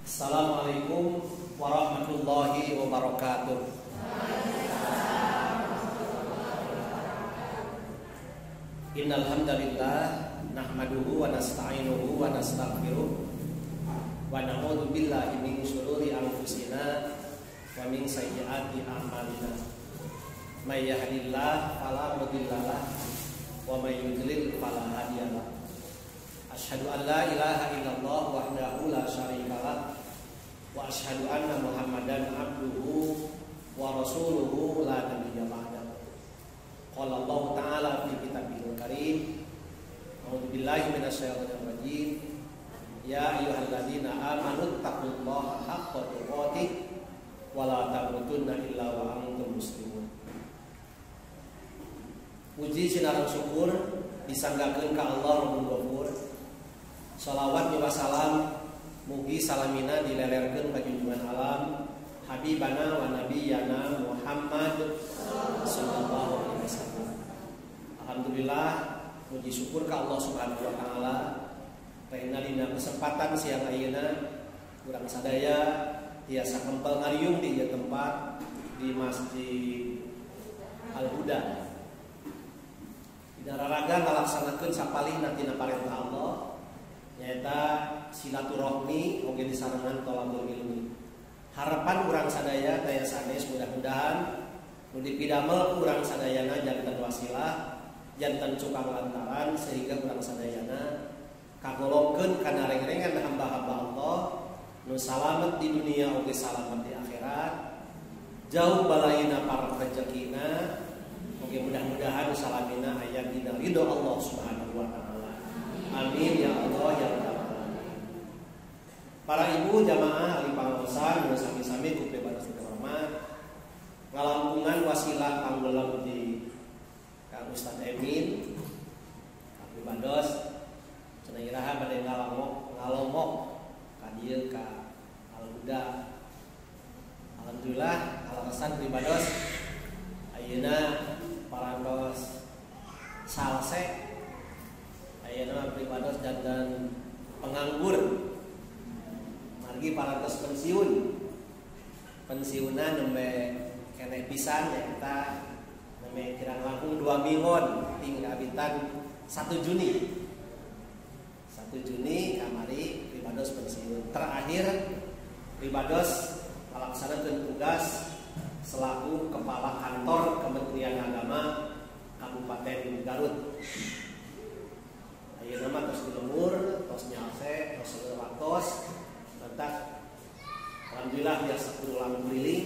Assalamualaikum warahmatullahi wabarakatuh. Innal hamdalillah nahmaduhu wa nasta'inuhu wa nastaghfiruh wa na'udzu billahi min shururi anfusina wa min sayyiati a'malina. May yahdihillahu fala mudhillalah wa may yudlil fala hadiyalah. Asyhadu an la ilaha illallah wahdahu la syarikalah wa asyhadu anna Muhammadan abduhu wa rasuluhu la nabiyya ba'dahu. Qala Allah Ta'ala fi kitabihil karim. A'udzu billahi minasyaitonir rajim. Ya ayyuhalladzina amanu taqullaha haqqa tuqatih wa la tamutunna illa wa antum muslimun. Puji sinarang syukur disanggakeun ka Allah Rabbul Ghafur. Shalawat wa salam mugi salamina dilelerkeun ka junjungan alam habibana wa nabiyana Muhammad sallallahu alaihi wasallam. Alhamdulillah puji syukur ka Allah Subhanahu wa taala karena dina kesempatan siang ayeuna urang sadaya tiasa kempel ngariung di ieu tempat di Masjid Al-Huda. Dina raraga ngalaksanakeun sapalihna tina parentah Allah nyaeta silaturahmi oge disarengan thalabul ilmi. Harapan urang sadaya taya sanes mudah-mudahan nu dipidamel urang sadayana janten wasilah, janten cukang lantaran sehingga urang sadayana kagolongkeun kana reng-rengan hamba-hamba Allah nu salamet di dunia oge salamet di akhirat. Jauh balaina para rezekina oge mudah-mudahan salamina aya dina ridho Allah Subhanahu wa taala. Amin ya Allah ya Rabbal alamin. Para ibu jamaah ahli pangaosan nu sami-sami ku pribadi terhormat ngalampungan wasilah panggeuleum di Kang Ustaz Emin Kang Pribados cenah iraha bade ngalomok ka dieu ka Al-Huda. Alhamdulillah alasan Pribados ayeuna parantos salse ayeuna Pribados dan penganggur margi parantos pensiunna nembe keneh pisan nyaeta nembe kirang langkung 2 minggon tinggal abitan 1 Juni kamari Pribados pensiun. Terakhir Pribados melaksanakan tugas selaku kepala kantor Kementerian Agama Kabupaten Garut. Ayeuna mah tos dilembur, tos nyalse, tos leuwatos, tetap alhamdulillah biasa ulang keliling.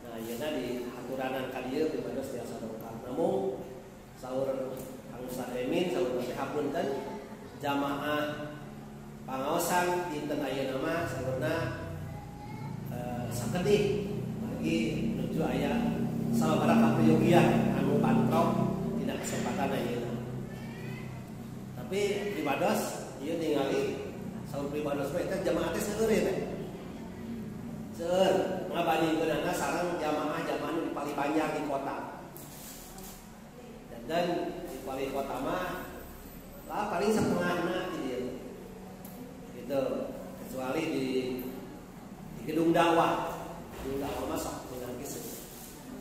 Nah, ayeuna di haturanan ka dieu Pribados biasa dongkar. Namun saur Kang Ustaz Emin saur teh hapunten jamaah pangaosan dinten ayeuna mah saurna sakedih margi menuju aya sababaraha kapriyogian anu pantrok tina kesempatan ayeuna. Tapi Pribados ieu ningali saur Pribados mah eta jamaah teh seueur ya teh. Seueur ngabandingkeunana sareng jamaah-jamaah nu di Palipanjang di kota. Dan di Pali kota mah lah paling setengahna di dieu. Gitu. Kecuali di gedung dakwah. Gedung dakwah mah sok dengan kieu.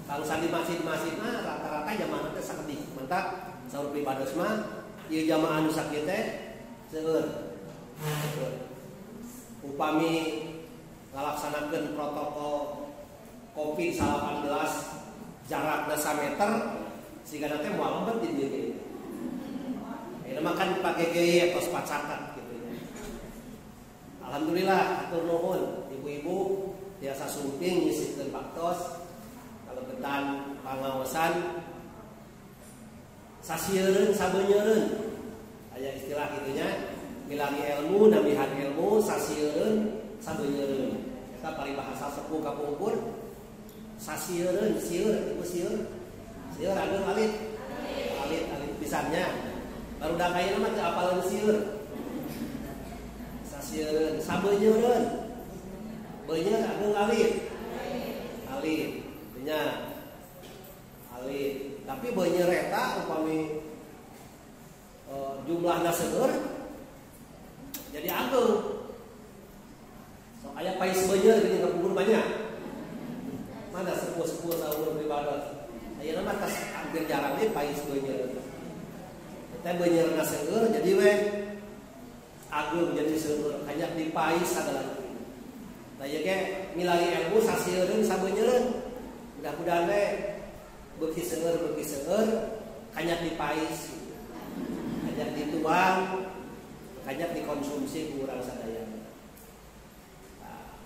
Kalau di masjid-masjid mah rata-rata jamaah teh sakedih. Mantap saur Pribados mah ieu jamaah anu sakieu teh seueur. Upami ngalaksanakeun protokol COVID-19 jarakna 1 meter sigana teh moal lembet di dieu ge. Eta mah kan pake gaya tos pacakan gitu ya. Alhamdulillah atur nuhun ibu-ibu tiasa sumping nyisikeun baktos kalebetan pangaosan sasieun sabeunyeun aya istilah kitu-nya milari ilmu namihan ilmu sasieun sabeunyeun eta paribahasa sepuh kapungkur sasieun sieun ibu sieun anu alit pisannya baru dak ayeuna mah teu apaleun sieun sasieun sabeunyeun beunyeun anu alit nya alit tapi beunyeun eta upami jumlahna seueur jadi ageung pais beunyeur gini ngabubur banyak. Mana sepuh-sepuh sahur pribados. Ayeuna mah tas hampir jarang deui pais beunyeur. Teh beunyeurna seueur jadi we agung jadi seueur hanya di pais adalah. Tah ieu ge milari ilmu sasieun sabeunyeureun. Mudah-mudahan we beuki seueur kanyak di pais. Kanyak dituang, kanyak dikonsumsi ku urang sadaya.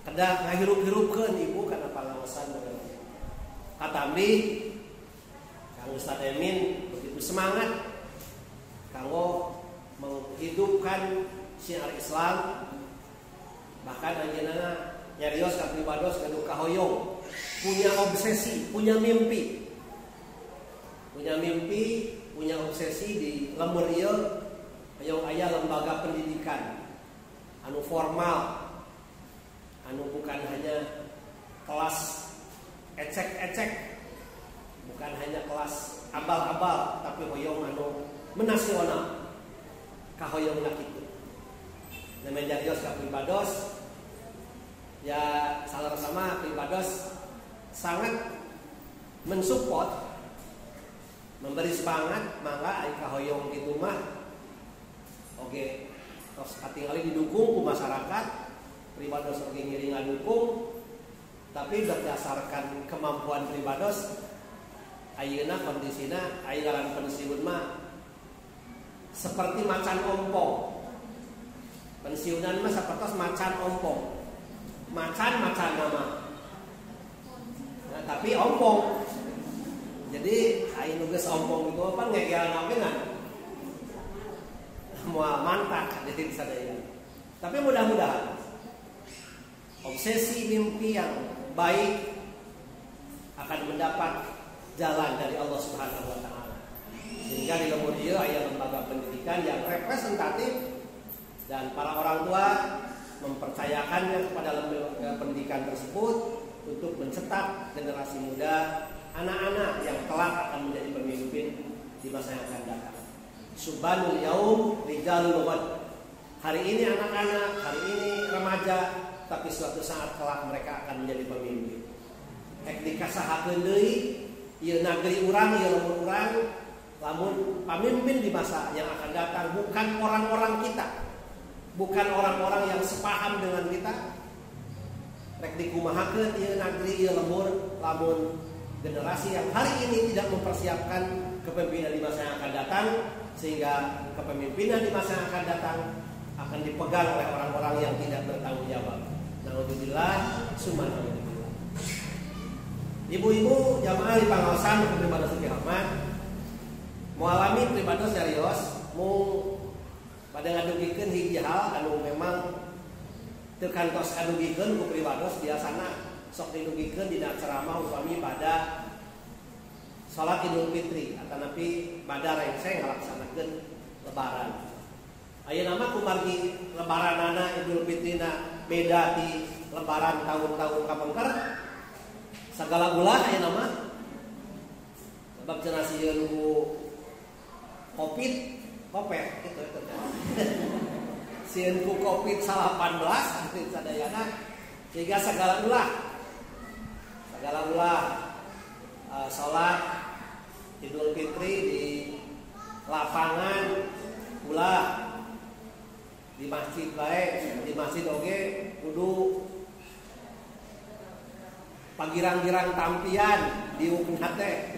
Kedah ngahirup-hirupkeun ibu kana pangaosan katambi Kang Ustaz Emin begitu semangat kanggo menghidupkan syiar Islam, bahkan anjeunna nyarios ka pribados kanu kahoyong, punya obsesi, punya mimpi, punya obsesi di lembur ieu hoyong aya lembaga pendidikan anu formal, anu bukan hanya kelas ecek-ecek, bukan hanya kelas abal-abal, tapi hoyong anu menasional, kahoyongna kitu. Namanya jarios ka pribados, ya salah-sama pribados sangat mensupport, memberi semangat, mangga ai kahoyong kitu mah oge tos katingali didukung ku masyarakat. Pribados oge ngiringan dukung, tapi berdasarkan kemampuan pribados ayeuna kondisina aya ngaran pensiun mah seperti macan ompong. Pensiunan mah sapertos macan ompong. Macan nama. Nah, tapi ompong. Jadi aya nu geus ompong itu apa ngegealna oge kan. Moal mantak jadi sadaya. Tapi mudah-mudahan obsesi mimpi yang baik akan mendapat jalan dari Allah Subhanahu wa taala. Sehingga di lembur ieu aya lembaga pendidikan yang representatif dan para orang tua mempercayakannya kepada lembaga pendidikan tersebut untuk mencetak generasi muda, anak-anak yang kelak akan menjadi pemimpin di masa yang akan datang. Subhanul yaum rijalul ghad. Hari ini anak-anak, hari ini remaja, tapi suatu saat kelak mereka akan menjadi pemimpin. Ek dikasahakeun deui ieu nagri urang, ieu lembur urang, lamun pemimpin di masa yang akan datang bukan orang-orang kita, bukan orang-orang yang sepaham dengan kita. Rek dikumahakeun ieu nagri, ieu lembur, lamun generasi yang hari ini tidak mempersiapkan kepemimpinan di masa yang akan datang, sehingga kepemimpinan di masa yang akan datang akan dipegang oleh orang-orang yang tidak bertanggung jawab. Naudzubillah, summa naudzubillah. Ibu-ibu jamaah di pangaosan pribados teu hormat, mualami pribados serius mung pada ngadugikeun hiji hal anu memang teu kantos kadugikeun ku pribados biasana sok didugikeun dina ceramah upami pada salat Idul Fitri atanapi pada rengse ngalaksanakeun lebaran. Ayeuna mah kumargi lebaranana Idul Fitrina beda di lebaran tahun-tahun kapengker. Sagala ulah ayeuna mah sebab cenah sieun ku Covid gitu. Sieun ku Covid 18 gitu sadayana sehingga sagala ulah salat Idul Fitri di lapangan ulah di masjid baik, di masjid oge kudu pagirang-girang tampian diukna teh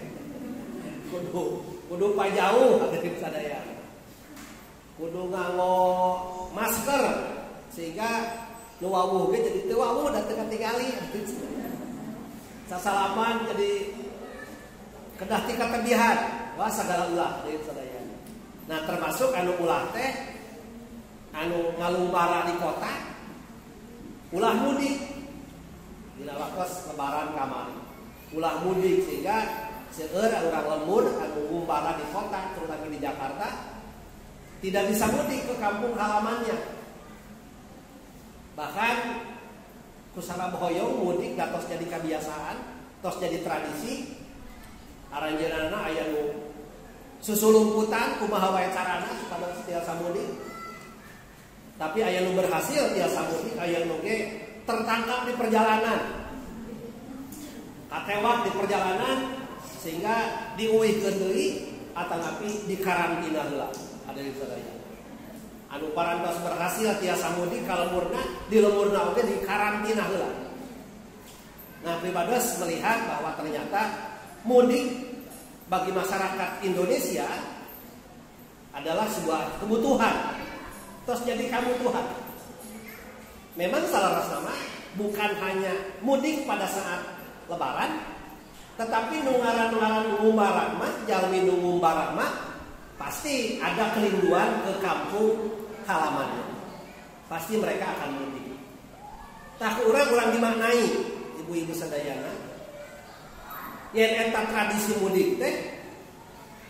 kudu pajauh dari sadaya, kudu nganggo masker sehingga nu wawuh ge jadi teu wawuh da teu katingali, sasalaman jadi kedah ti katebihan wah sagala ulah deui sadaya. Nah termasuk anu ulah teh anu ngalumbara di kota, ulah mudik dina waktos lebaran kamari, ulah mudik sehingga seueur urang lembur anu ngumbara di kota terutama di Jakarta tidak bisa mudik ke kampung halamannya. Bahkan kusana bohoyong mudik tos jadi kebiasaan, tos jadi tradisi. Aranjeunana aya nu susulumputan kumaha wae carana supaya tiasa mudik. Tapi aya nu berhasil tiasa mudik, aya nu ge tertangkap di perjalanan, katewak di perjalanan, sehingga diuwihkeun deui atanapi di karantina heula. Ada di sadaya. Anu parantos berhasil tiasa mudik ka lemurna, di lemurna oge di karantina heula. Nah, pribados melihat bahwa ternyata mudik bagi masyarakat Indonesia adalah sebuah kebutuhan. Terus jadi kebutuhan. Memang salah nama bukan hanya mudik pada saat lebaran, tetapi nungaran-nungaran ngumbaran mah, jalmi ngumbaran mah pasti ada kerinduan ke kampung halamannya. Pasti mereka akan mudik. Tak urang dimaknai ibu-ibu sadayana. Yen eta tradisi mudik teh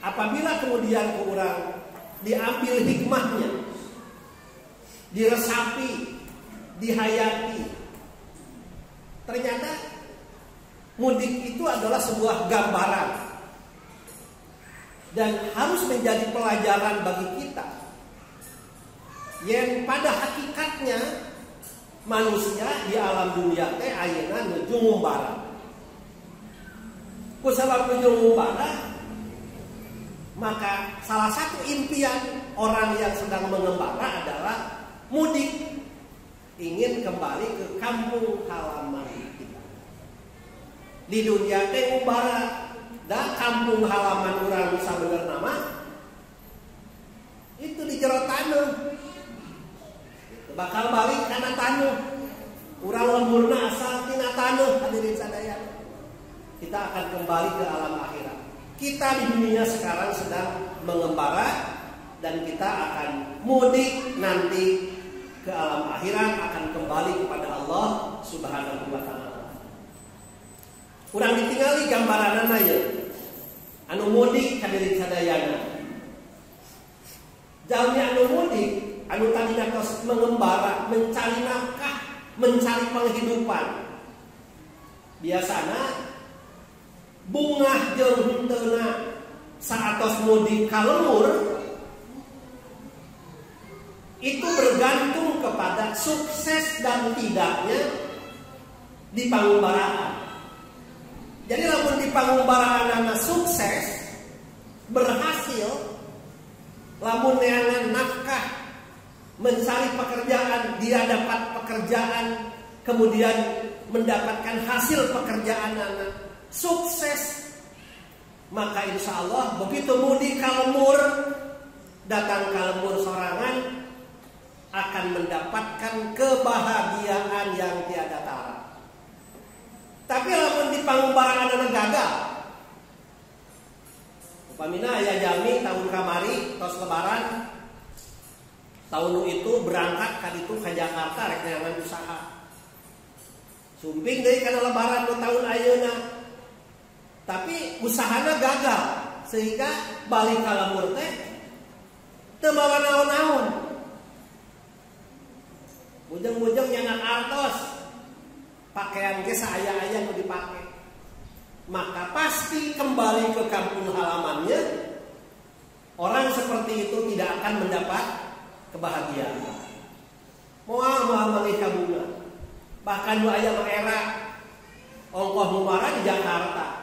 apabila kemudian ke urang diambil hikmahnya, diresapi, dihayati, ternyata mudik itu adalah sebuah gambaran dan harus menjadi pelajaran bagi kita. Yang pada hakikatnya manusia di alam dunia teh ayeuna nuju ngumbara. Ku sabab nuju ngumbara, maka salah satu impian orang yang sedang mengembara adalah mudik, ingin kembali ke kampung halaman kita. Di dunia teh ngumbara, da kampung halaman urang sabener nama itu di jero taneuh. Bakal balik kana taneuh. Urang lemurna asal tina taneuh, hadirin sadaya. Kita akan kembali ke alam akhirat. Kita di dunia sekarang sedang mengembara dan kita akan mudik nanti ke alam akhirat, akan kembali kepada Allah Subhanahu wa taala. Urang ditingali gambaranna ye. Anu mudik hadirin sadayana. Jalmi anu mudik, anu tadina tos mengembara, mencari nafkah, mencari penghidupan. Biasana bungah jeung henteu saatos mudik ka lemur itu bergantung kepada sukses dan tidaknya di pangumbaraan. Jadi lamun di pangumbaraan sukses, berhasil, lamun neangan nafkah, mencari pekerjaan, dia dapat pekerjaan, kemudian mendapatkan hasil pekerjaan sukses, maka insya Allah begitu mudik ka lemur, datang ka lemur sorangan, akan mendapatkan kebahagiaan yang tiada tara. Tapi lamun di pangumbaraan anu gagal, upamina aya jalmi tahun kamari tos lebaran, tahun itu berangkat ka ditu ka Jakarta rek neangan usaha. Sumping deui kana lebaran nu tahun ayeuna. Tapi usahana gagal sehingga balik ka lemur teh teu mawa naon-naon. Bujeng-bujeng nyanak artos, pakaian ge saaya-aya nu dipake. Maka pasti kembali ke kampung halamannya. Orang seperti itu tidak akan mendapat kebahagiaan. Moal maneh ka bunga. Bahkan nu aya mah era ongkoh ngumara di Jakarta.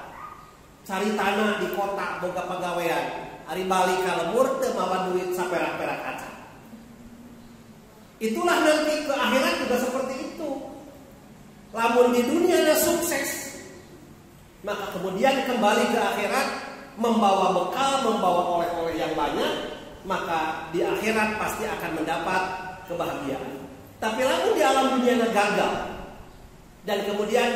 Cari tanah di kota boga pagawean, ari balik ka lemur teu mawa duit saperak-perak kaca. Itulah nanti ke akhirat juga seperti itu. Lamun di dunia sukses, maka kemudian kembali ke akhirat membawa bekal, membawa oleh-oleh yang banyak, maka di akhirat pasti akan mendapat kebahagiaan. Tapi lamun di alam dunia gagal dan kemudian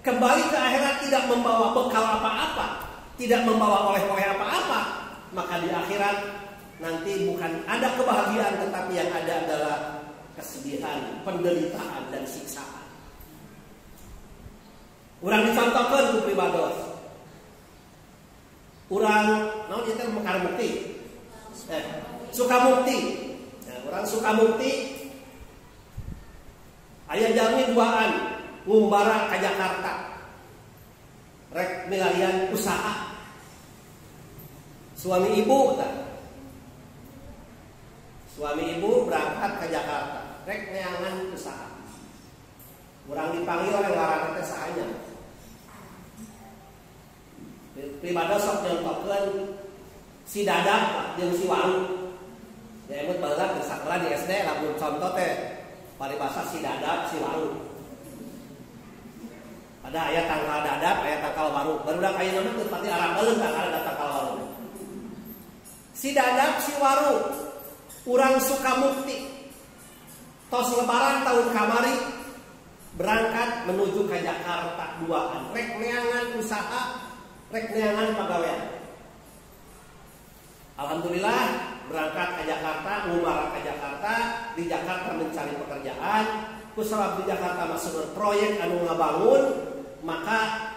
kembali ke akhirat tidak membawa bekal apa-apa, tidak membawa oleh-oleh apa-apa, maka di akhirat nanti bukan ada kebahagiaan, tetapi yang ada adalah kesedihan, penderitaan, dan siksaan. Urang dicontohkeun ku pribados. Urang naon ieu teh Mekar Mukti. Sukamukti. Nah, urang Sukamukti aya jalmi duaan ngumbara ka Jakarta. Rek milarian usaha. Suami ibu tah. Suami ibu berangkat ke Jakarta, rek neangan usaha. Urang dipanggil oleh ngaranna teh sahanya. Pribada sok nyontokeun si Dadap jeung si Waru. Ya emut baheula geus sakola di SD lamun contoh teh paribasa si Dadap si Waru. Ada ayat tangkal Dadap, ayat tangkal Waru. Barudak ayeuna mah teu pati arah beuleung tangkal Waru. Si Dadap si Waru urang Sukamukti. Tos lebaran tahun kamari berangkat menuju ke Jakarta duaan. Rek neangan usaha, rek neangan pagawean. Alhamdulillah berangkat ke Jakarta, ngumara ke Jakarta, di Jakarta mencari pekerjaan. Kusabab di Jakarta masuk proyek anu ngabangun, maka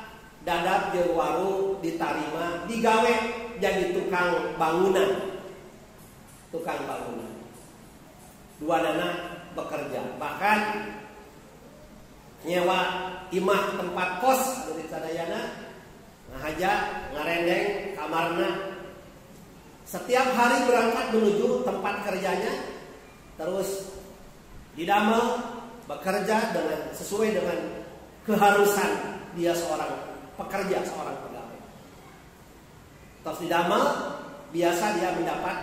Dadap jeung Waru ditarima digawe jadi tukang bangunan. Tukang bangunan. Dua anak bekerja, bahkan nyewa imah tempat kos dari sadayana ngahaja ngarendeng kamarna. Setiap hari berangkat menuju tempat kerjanya, terus didamel bekerja dengan sesuai dengan keharusan dia seorang pekerja, seorang pegawai. Terus didamel biasa dia mendapat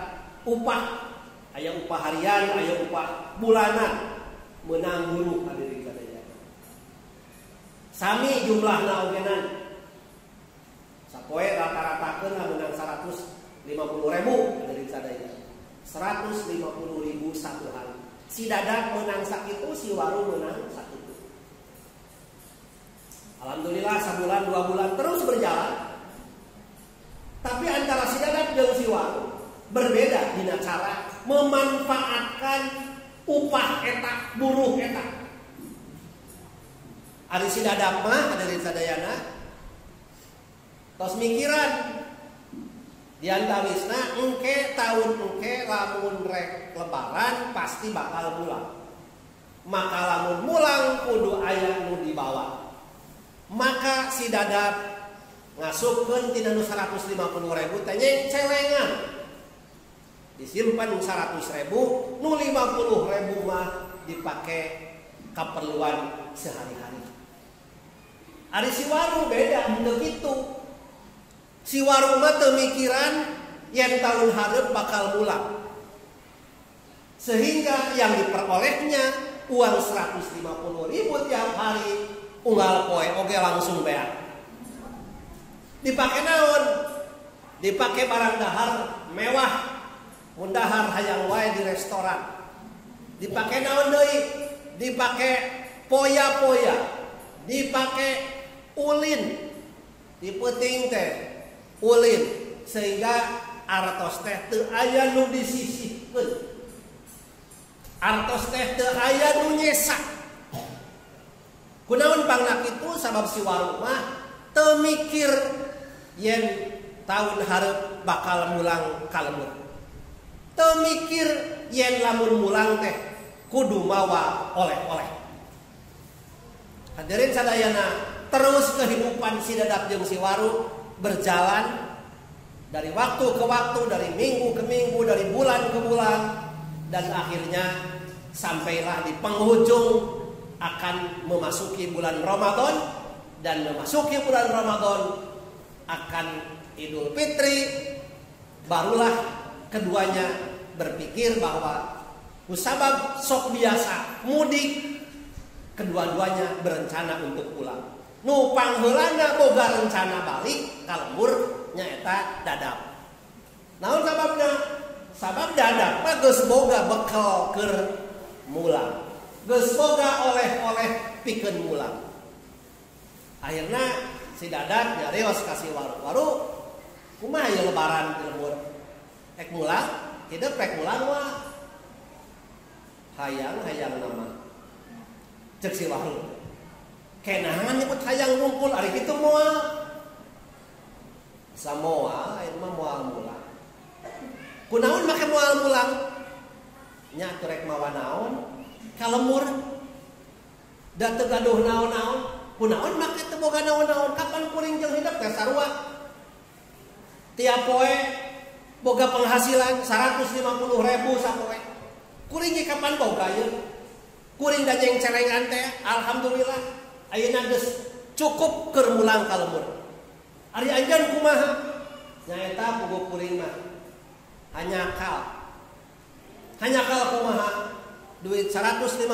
upah. Aya upah harian, aya upah bulanan, menang buruh hadirin sadaya. Sami jumlahna ogenan. Sapoe rata-ratakeun menang 150.000 hadirin sadaya. 150.000 satu hari. Si Dadap menang sakitu, si Waru menang sakitu. Alhamdulillah sebulan 2 bulan terus berjalan. Tapi antara si Dadap jeung si Waru berbeda dina cara memanfaatkan upah eta, buruh eta. Ari si Dadap mah hadirin sadayana tos mikiran diantawisna engke tahun engke lamun rek lebaran pasti bakal mulang. Maka lamun mulang kudu aya nu dibawa. Maka si Dadap ngasupkeun tina nu 150.000 teh celengan. Disimpan 100.000, nu 50.000 mah dipakai keperluan sehari-hari. Ari si Waru beda henteu kitu. Si Waru mah teu mikiran yen tahun hareup bakal mulang. Sehingga yang diperolehnya uang 150.000 tiap hari, unggal poe oge langsung beak. Dipake naon? Dipake barang dahar mewah. Mundahar hayang wae di restoran. Dipake naon deui? Dipake poya-poya. Dipake ulin. Dipeuting teh ulin sehingga artos teh teu aya nu disisihkeun. Artos teh teu aya nu nyesak. Kunaon pangna kitu sabab si Waru mah teu mikir yen tahun hareup bakal mulang kalemur. Teu mikir yen lamun mulang teh kudu mawa oleh-oleh. Hadirin sadayana, terus kehidupan si Dadap jeung si Waru berjalan dari waktu ke waktu, dari minggu ke minggu, dari bulan ke bulan, dan akhirnya sampailah di penghujung akan memasuki bulan Ramadan, dan memasuki bulan Ramadan akan Idul Fitri. Barulah keduanya berpikir bahwa kusabab sok biasa mudik, kedua-duanya berencana untuk pulang. Nu pangheulana boga rencana balik ka lembur nyaeta Dadap. Naon sababna? Sabab Dadap mah geus boga bekal keur mulang. Geus boga oleh-oleh pikeun mulang. Akhirna si Dadap nyarios ka si Waru. Waru, kumaha ieu lebaran di lembur? Ek mulang, hidup ek mulang wah. Hayang nama. Cek si Waru. Kenahan nyebut hayang ngumpul ari kitu moal. Samoal lain mah moal mulang. Kunaon make moal mulang? Nya atuh rek mawa naon? Kalembur. Da teu gaduh naon-naon. Kunaon make teu boga naon-naon? Kapan kuring jeung hidup teh sarua? Tiap poe boga penghasilan 150.000 sapoe. Kuring ge kapan boga ieu? kuring dajeng celengan teh alhamdulillah ayeuna geus cukup keur mulang ka lembur. Ari anjeun kumaha? Nyaeta puguh kuring mah hanyakal kumaha? Duit 150.000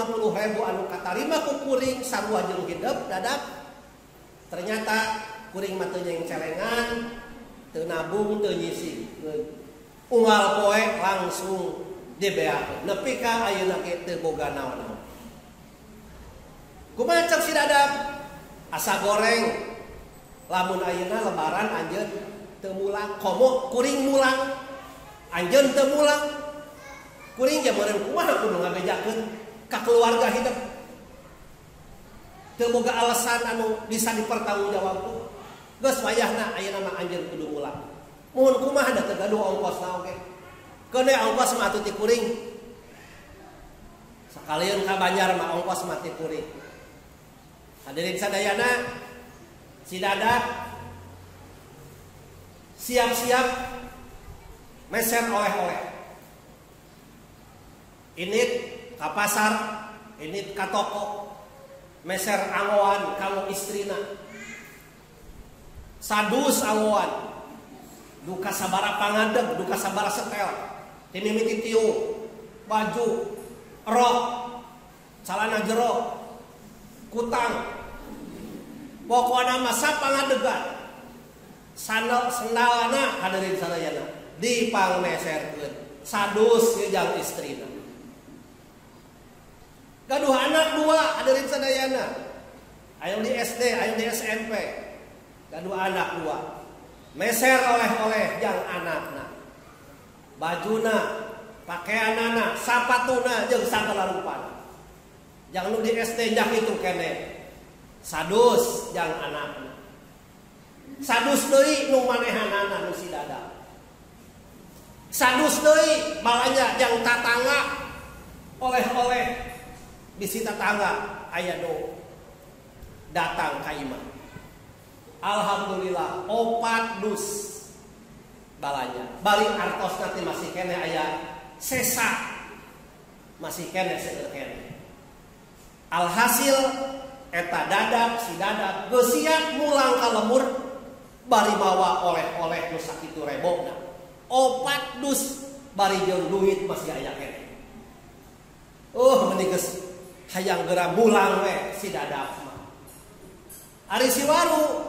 anu katarima ku kuring sarua jeung hidup dadak ternyata kuring mah teu nyeng celengan, teu nabung, teu nyisi. Unggal poe langsung dibeakeun. Nepi ka ayeuna ge teu boga naon-naon. Kumaha cek si dadap? Asa goreng. Lamun ayeuna lebaran anjeun teu mulang, komo kuring mulang. Anjeun teu mulang. Kuring ge meureun kumaha kudu ngabejakeun ka keluarga hidup. Teu boga alasan anu bisa dipertanggungjawabkeun. Geus wayahna ayeuna mah anjeun kudu mulang. Mun kumaha da teu gaduh ongkosna oge. Keun ongkos mah atuh ti kuring. Sakalian ka Banjar mah ongkos mah ti kuring. Hadirin sadayana, si dadak siap-siap meser oleh-oleh. Init ka pasar, init ka toko, meser angoan kanggo istrina. Sadus angoan, duka sabara pangadeg, duka sabara setel, timimiti tiu, baju, rok, celana jero, kutang. Pokona mah sapangadegan. Sandalna hadirin sadayana dipangmeserkeun. Sadus jeung istrina. Gaduh anak dua hadirin sadayana. Aya di SD, aya di SMP. Gaduh anak dua. Meser oleh-oleh jeung anakna. Bajuna, pakaianana, sapatuna jeung sagala rupana. Jang nu di SD jak itu kene. Sadus jang anakna. Sadus deui nu manehanana nu si dadak. Sadus deui balanja jang tatangga oleh-oleh bisi tatangga aya nu datang ka imah. Alhamdulillah 4 dus balanja. Balik artosna teh masih kene aya sesa. Masih kene seueur kene. Alhasil eta dadap si dadap geus siap mulang ka lembur bari bawa oleh-oleh nu sakitu rebogna. 4 dus bari jeung duit masih aya kene. Meni geus hayang geura mulang we si dadap mah. Ari si waru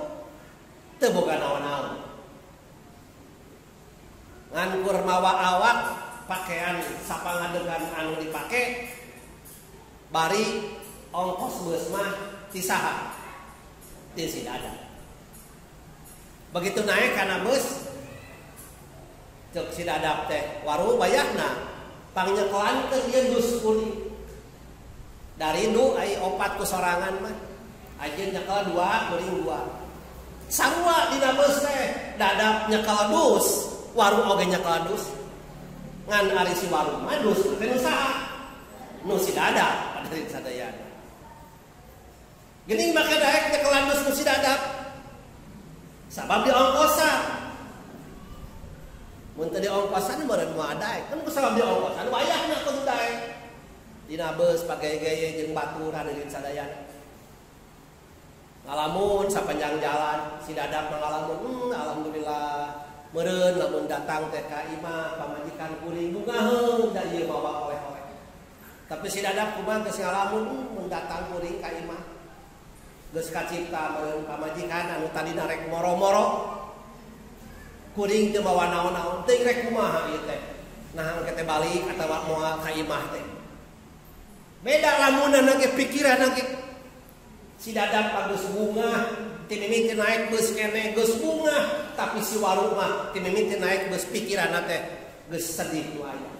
teu boga naon-naon. Ngan kur mawa awak pakaian sapangadegan anu dipake bari ongkos beus mah ti saha? Ti si dadap. Begitu naik kana beus cek si dadap teh waru bayahna pangnyekelankeun ieu dus kuring. Dari nu ai 4 ku sorangan mah. Ajeun nyekel 2, kuring 2. Sarua dina beus teh dadap nyekel dus, waru oge nyekel dus. Ngan ari si waru mah dus teh nu saha? Nu si dadap hadirin sadayana. Geuning make daek nyekelan dus nu si dadap. Sabab di ongkosan. Mun teu di ongkosan meureun moal daek. Kan sabab di ongkosan wayahna kudu daek. Dina beus pagaye-gaye jeung batur hadirin sadayana. Ngalamun sapanjang jalan si dadap ngalamun alhamdulillah meureun lamun datang teh ka imah pamajikan kuring bungaheun da ieu bawa oleh-oleh. Tapi si dadap kumaha geus ngalamun mun datang kuring ka imah geus kacipta meureun pamajikan anu tadina rek moro-moro kuring teu bawa naon-naon teuing rek kumaha ieu teh nah engke teh balik atawa moal ka imah teh. Beda lamunna ge pikiran ge si dadap geus bunga ti mimiti naik beus kene geus bunga tapi si waru mah ti mimiti naik beus pikiranna teh geus sedih ku aya.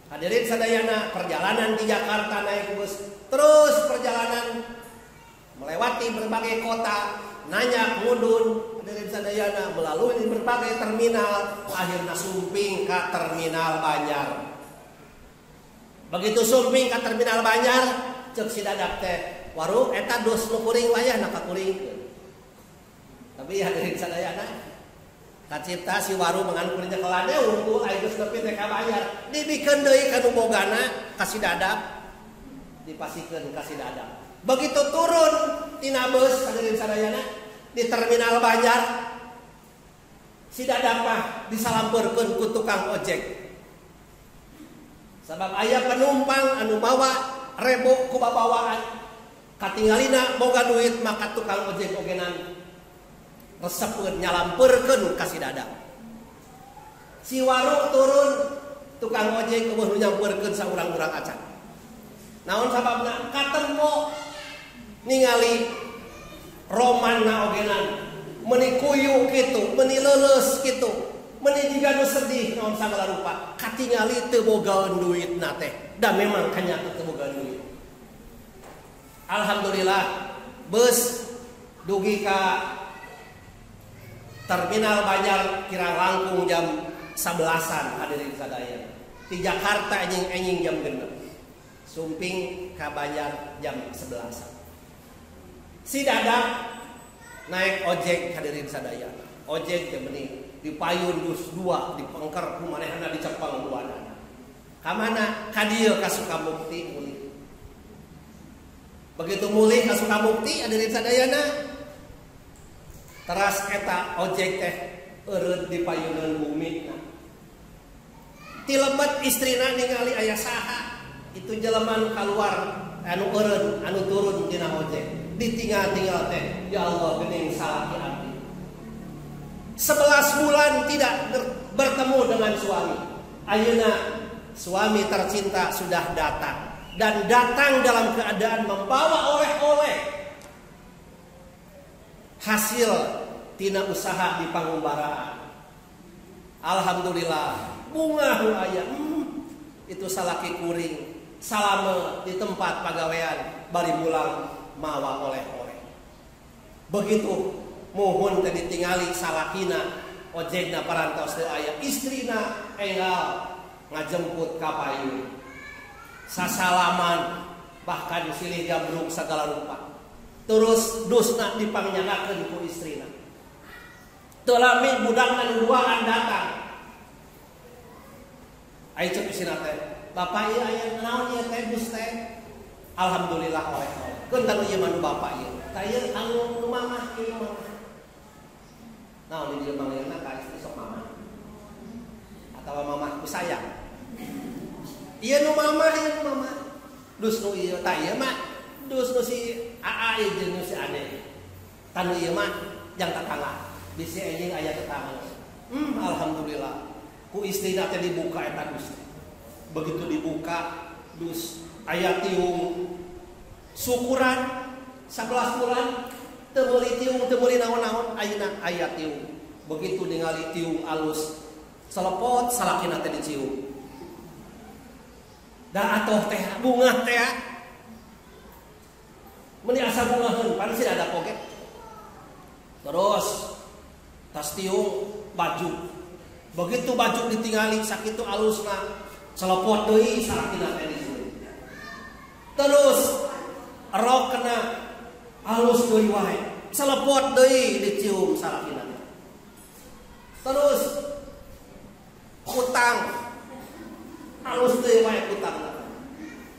Hadirin sadayana perjalanan di Jakarta naik bus terus perjalanan melewati berbagai kota nanya mudun hadirin sadayana melalui berbagai terminal akhirnya sumping ke terminal Banjar. Begitu sumping ke terminal Banjar cek si dadap teh waru eta dos nu kuring wayahna ka kuringkeun. Tapi hadirin sadayana kacipta si waru mengan kuring nyekelane unggul aya geus nepi teh ka Banjar dibikeun deui ka nu bogana ka si dadap. dipasikeun ka si Dadang. Begitu turun tina beus hadirin sadayana di terminal Banjar, si Dadang mah disalampeurkeun ku tukang ojek. Sabab aya penumpang anu mawa rebo ku babawaan, katinggalina boga duit maka tukang ojek ogenan resepkeun nyalampeurkeun ka si Dadang. Si warung turun, tukang ojek eueuh nu nyampeurkeun saurang-urang acan. Naon sababna? Katempo ningali romanna ogenan, meuni kuyu kitu, meuni leuleus kitu, meuni jiga nu sedih naon sagala rupa. Katingali teu bogaeun duitna teh, da memang kanyata teu bogaeun duit. Alhamdulillah beus dugi ka terminal Banjar kirang langkung jam 11-an hadirin sadaya. Di Jakarta enjing jam 6. Sumping ka Banjar jam 11-an. Si Dadang naik ojek hadirin sadaya. Ojek teh meuni dipayun dus 2 dipengker ku manehna dicepeng duana. Ka mana? Ka dieu ka Sukabukti mulih. Begitu mulih ka Sukabukti hadirin sadayana, teras eta ojek teh eureud di payunan bumina. Ti lebet istrina ningali aya saha, itu jelema nu kaluar anu eureud anu turun dina ojek. Ditinggal-tinggal teh, ya Allah geuning salaki abdi. 11 bulan tidak bertemu dengan suami. Ayeuna suami tercinta sudah datang dan datang dalam keadaan membawa oleh-oleh hasil tina usaha di pangumbaraan. Alhamdulillah bunga aya itu salaki kuring salame di tempat pagawean bari mulang mawa oleh-oleh. Begitu muhun teh ditingali salakina ojekna parantos teu aya, istrina enggal ngajemput ka payun. Sasalaman bahkan silih gabruk segala rupa. Terus dusna dipangnyangakeun ku istrina. Teu lami budakna nu duaan datang. Ai ceuk isina teh, "Bapak ieu aya naon ieu teh dus teh?" Alhamdulillah oleh-oleh. Keun tanu ieu mah nu bapak ieu. Tah ieu anu nu mamah ieu mah. Naon di dieu manggilna ka istri sok mamah. Atawa mamah ku sayang. Ieu nu mamah ieu nu mamah. Dus nu ieu tah ieu mah dus nu si AA ieu jeung nu si Ade. Tanu ieu mah jang tatangga. Bisi anjing aya tetangga. Alhamdulillah. Ku istrina teh dibuka eta dus. Begitu dibuka dus aya tiung syukuran 11 bulan teu meuli tiung teu meuli naon-naon ayeuna aya tiung. Begitu ningali tiung alus selepot salakina teh dicium. Da atoh teh bunga teh. Meuni asa bungaheun pan sih ada poget. Terus tas tiung baju. Begitu baju ditingali sakitu alusna selepot deui salakina teh dicium. Terus rokna alus deui wae. Selepot deui dicium salakina. Terus utang alus deui wae utangna.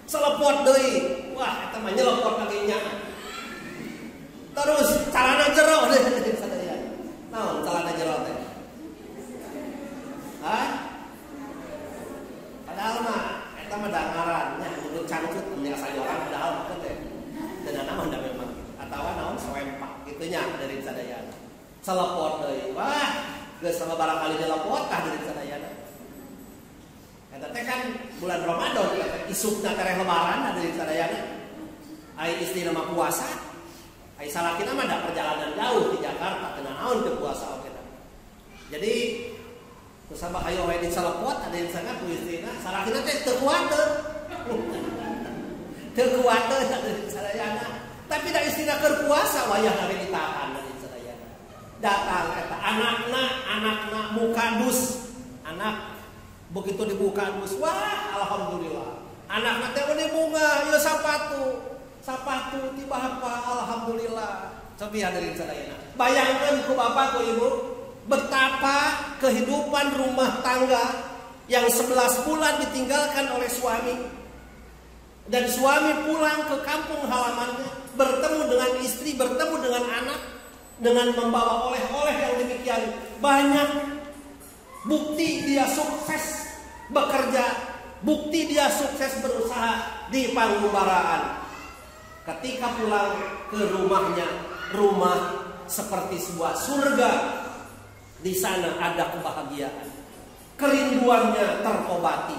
Selepot deui. Wah, eta mah nyelepot kaki nya. Terus calana jero deui sadaya. Naon calana jero teh? Hah? Padahal mah eta mah dangaran nya menurut cangcut nya sayorang padahal teh. Dan naon da memang atawa naon sawempak kitu nya dari sadayana. Selepot deui. Wah, geus sabaraha kali dilepot tah dari sadayana. Eta teh kan bulan Ramadan eta isukna teh lebaran dari sadayana. Ai istri mah puasa. Ai salakina mah da perjalanan jauh di Jakarta teu naon teu puasa oge. Jadi kusabab ayo wae disalepot ada yang sangat ku istrina salakina teh teu kuat teu. Teu kuat teu dari sadayana. Tapi da istrina keur puasa wayah dari ditahan dari sadayana. Datang eta anakna buka dus. Anak begitu dibuka dus, wah alhamdulillah. Anakna teh meuni bunga, ieu sapatu ti bapa alhamdulillah. Cobi hadirin sadayana. Bayangkeun ku bapak ku ibu betapa kehidupan rumah tangga yang 11 bulan ditinggalkan oleh suami. Dan suami pulang ke kampung halamannya, bertemu dengan istri, bertemu dengan anak, dengan membawa oleh-oleh yang demikian banyak. Bukti dia sukses bekerja, bukti dia sukses berusaha di Pangumbaraan. Ketika pulang ke rumahnya, rumah seperti sebuah surga. Di sana ada kebahagiaan, kerinduannya terobati,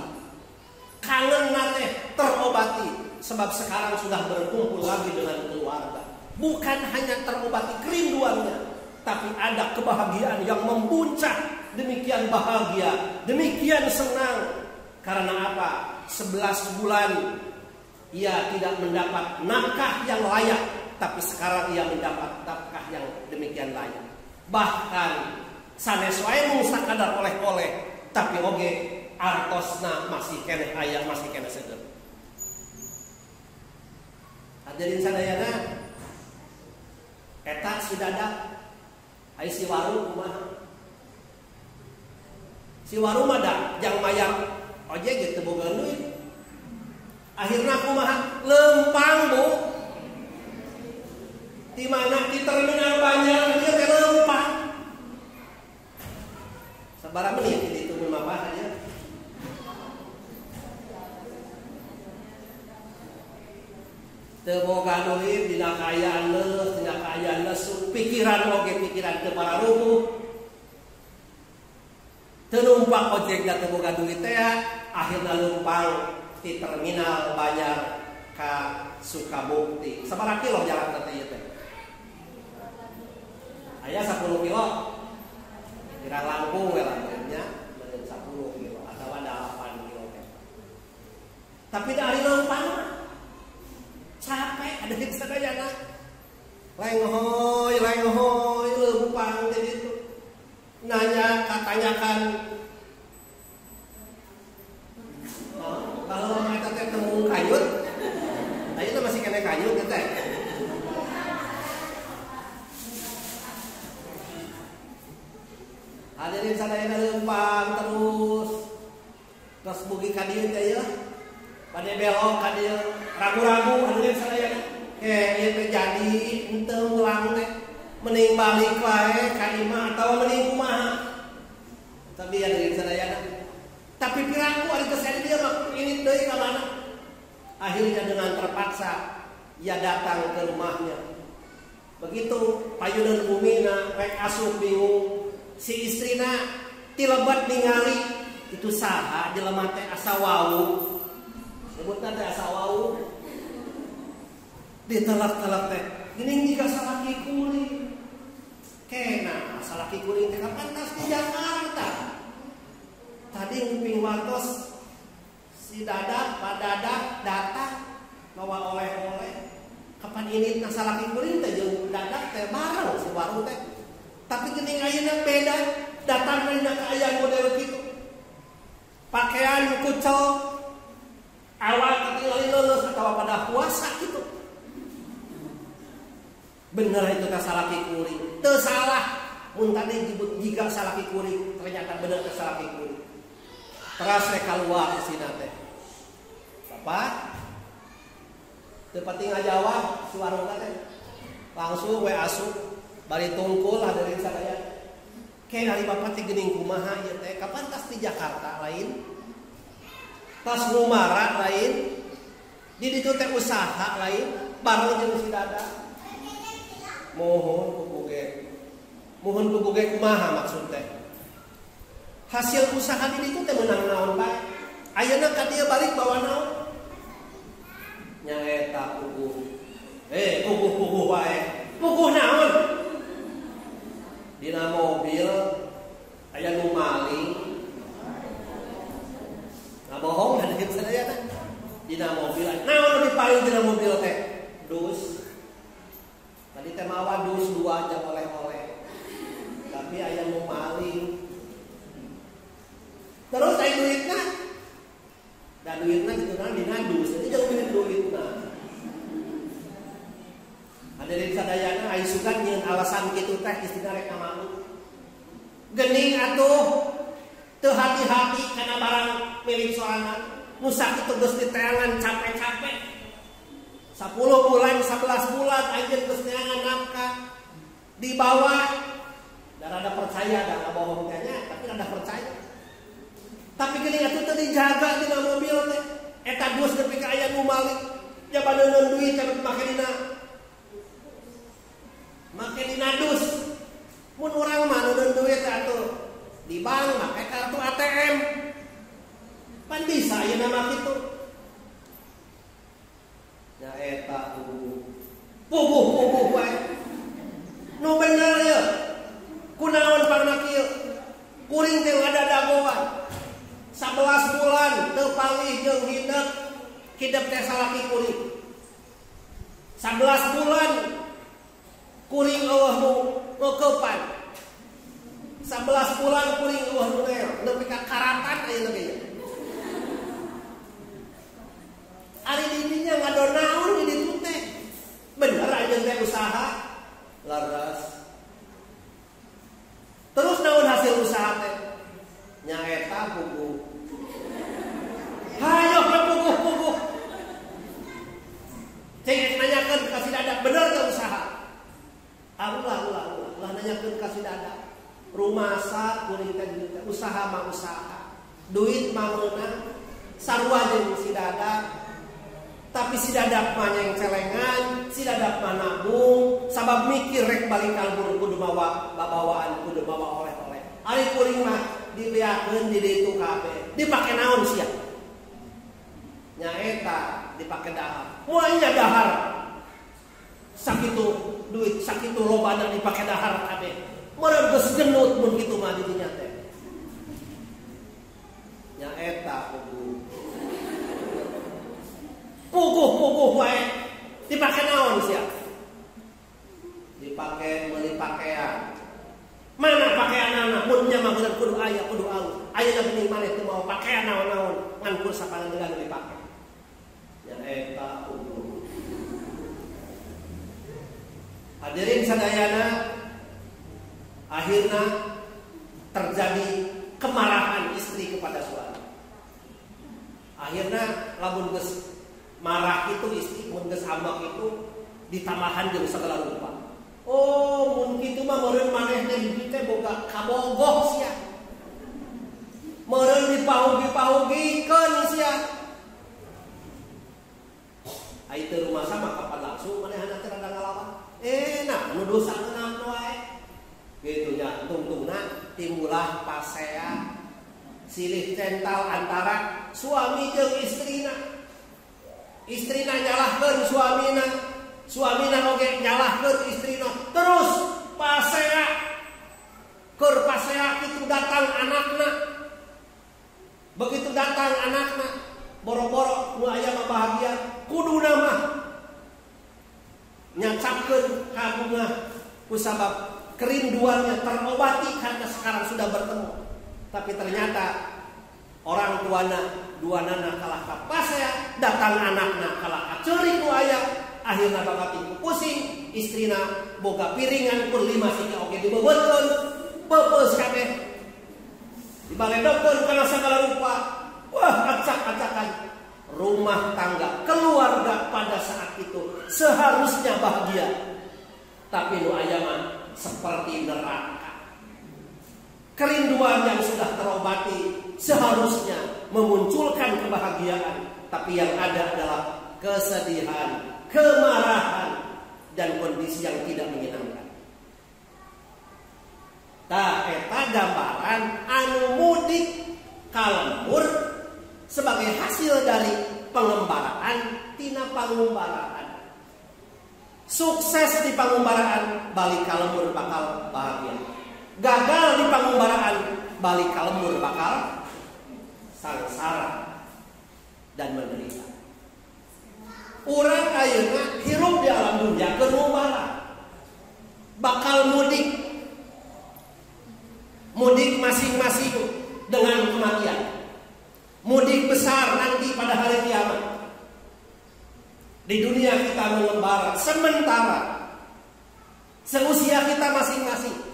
kangen nate terobati, sebab sekarang sudah berkumpul lagi dengan keluarga. Bukan hanya terobati kerinduannya, tapi ada kebahagiaan yang membuncah. Demikian bahagia, demikian senang. Karena apa? 11 bulan ia tidak mendapat nafkah yang layak, tapi sekarang ia mendapat nafkah yang demikian layak. Bahkan sanes wae mung sakadar oleh-oleh, tapi oge artosna masih keneh aya, masih keneh seger. Hadirin sadayana, eta si dadak ai si waru kumaha? Si waru mah da jang mayar ojek gitu boga duit. Akhirna kumaha? Lempang, Bu. Di mana di terminal Banjar dia teh lempang. Sabaraha menit di itu mah aja. Teu boga duit dina kaayaan leus, dina kaayaan lesu, pikiran oge pikiran teu pararupuh. Teu numpak ojek da teu boga duit teh, akhirna lempang di terminal Banjar ka Sukabukti. Sabaraha kilo jalan teh ieu teh? Aya 10 kilo. Kira Lampung we lah nya, bener 10 kilo atawa 8 kilo teh. Tapi dari lempang capek ada di sadayana. Lenghoy lempang jadi itu. Nanya katanyakan kalau mereka teh temu kayut, ayo teh masih kena kayut teh. Hadirin sadayana lempang terus bugi ka dieu teh ya. Pada belok ka dieu, ragu-ragu hadirin sadayana. Ieu teh jadi henteu ulang teh. Mending balik wae ka imah atawa mending kumaha. Tapi hadirin sadayana, tapi piraku ari teh saya dia mah ini deui ka mana? Akhirnya dengan terpaksa ia datang ke rumahnya. Begitu payunan bumina rek asup bingung. Si istrina tilebat ningali itu saha jelema teh asa wau. Sebutna teh asa wau. Ditelak-telak teh. Geuning jiga salaki kuring. Kena salaki kuring teh pantas di Jakarta. Tadi nguping wartos si Dadak, Pak Dadak datang bawa oleh-oleh. Kapan ini salaki kuring teh jeung Dadak teh bareng si warung teh. Tapi geuning ayeuna beda, datang dina ka aya model kitu. Pakaian kucel, awal ketinggalan leuleus atawa pada puasa gitu. Bener itu ka salaki kuring. Teu salah mun tadi disebut jiga salaki kuring, ternyata bener teh salaki kuring. Teras rek kaluar di sina teh. Bapak teu pati ngajawab si warung teh. Langsung we asup bari tungkul hadirin sadaya. Ke ari bapak teh geuning kumaha ieu teh? Kapan tas di Jakarta lain? Tas Ngumara lain? Di ditu teh usaha lain bareng jeung si Dadak. Mohon kukuge kumaha maksud teh? Hasil usaha di ditu teh meunang naon bae? Ayeuna ka dieu balik bawa naon? Nya eta puguh. Puguh wae. Puguh naon? Dina mobil aya nu maling. Ngabohong hadirin sadayana. Dina mobil naon dipaling dina mobil teh? Dus. Tadi teh mawa dus 2 jam oleh-oleh. Tapi aya nu maling. Terus aya duitna. Da duitna kitu na dina dus. Jadi jangan duitna. Hadirin sadayana aya sugan nyeun alasan kitu teh istina rek ngamalu. Geuning atuh teu hati-hati kana barang milik sorangan. Musak itu geus diteangan capek-capek. 10 bulan, 11 bulan anjeun geus neangan nafkah. Dibawa dan ada percaya dan bohong tanya, tapi ada percaya. Tapi gini atuh teh dijaga dina mobil teh. Eta dus nepi ka aya nu malik. Jabaneun duit teh make dina dus. Mun urang mah neun duit atuh di bank make kartu ATM. Pan bisa ayeuna mah kitu. Ya eta puguh wae. Nu bener ya. Kunaon parna kieu? Kuring teh ada dagoan. 11 bulan teu palih jeung hidup teh salaki kuring. 11 bulan kuring eueuh nu ngeukepan. 11 bulan kuring eueuh nu neo, nepi ka karatan aya lagi. Ari didinya ngadonaun di ditu teh. Bener aja teh usaha laras. Terus naon hasil usaha teh? Nyaeta puguh. Hayo puguh. Cek nanyakeun ka si dada, bener teh usaha? Ulah nanyakeun ka si dada. Rumasa kuring teh usaha mah usaha. Duit mah meunang sarua jeung si dada. Tapi si dadak mah yang celengan, si dadak mah nabung, sabab mikir rek balik kalbur kudu mawa babawaan, kudu mawa oleh-oleh. Ari kuring mah diliakeun di ditu kabeh. Dipake naon sia? Nyaeta dipake dahar. Moal nya dahar. Sakitu duit, sakitu lobana dipake dahar kabeh. Meureun geus genut mun kitu mah di dinya teh. Nyaeta puguh wae. Dipake naon sia? Dipake meuli pakaian. Mana pakaianna? Mun nya mah bener kudu aya, kudu alus. Ayeuna geuning maneh teu mau pakaian naon-naon ngan kur sapangandegan dipake. Ya eta puguh. Hadirin sadayana, akhirna terjadi kemarahan istri kepada suami. Akhirnya lamun geus marah itu istri mun geus ambak itu ditambahan jeung segala rupa. Oh, mun kitu mah meureun maneh teh hiji teh boga kabogoh sia. Meureun dipahugi-pahugikeun sia. Ai teu rumasa mah kapan langsung manehna teh rada ngalawan. Nah, nu dosa ngeunang wae. Kitu nya tungtungna timbulah pasea silih cental antara suami jeung istrina. Istrina nyalahkeun suamina, suamina oge nyalahkeun istrina. Terus pasea keur pasea kitu datang anakna. Begitu datang anakna, boro-boro nu aya mah bahagia, kuduna mah nyacapkeun ka bunga kusabab kerinduannya terobati karena sekarang sudah bertemu. Tapi ternyata orang tuana duanana kalah kapasea, datang anakna kalah aceurik ku aya, akhirna bapak ibu pusing, istrina boga piringan pun 5 sika oge dibebeutkeun, peupeus kabeh. Dibaledogkeun kana sagala rupa. Wah, acak-acakan. Rumah tangga, keluarga pada saat itu seharusnya bahagia. Tapi nu aya mah seperti neraka. Kerinduan yang sudah terobati seharusnya memunculkan kebahagiaan, tapi yang ada adalah kesedihan, kemarahan, dan kondisi yang tidak menyenangkan. Tah eta gambaran anu mudik kalembur sebagai hasil dari pengembaraan tina pangumbaraan. Sukses di pangumbaraan, balik kalembur bakal bahagia. Gagal di pangumbaraan, balik kalembur bakal sangsara dan menderita. Urang ayeuna hirup di alam dunia keur ngumbara. Bakal mudik masing-masing dengan kematian. Mudik besar nanti pada hari kiamat. Di dunia kita mengembara sementara seusia kita masing-masing.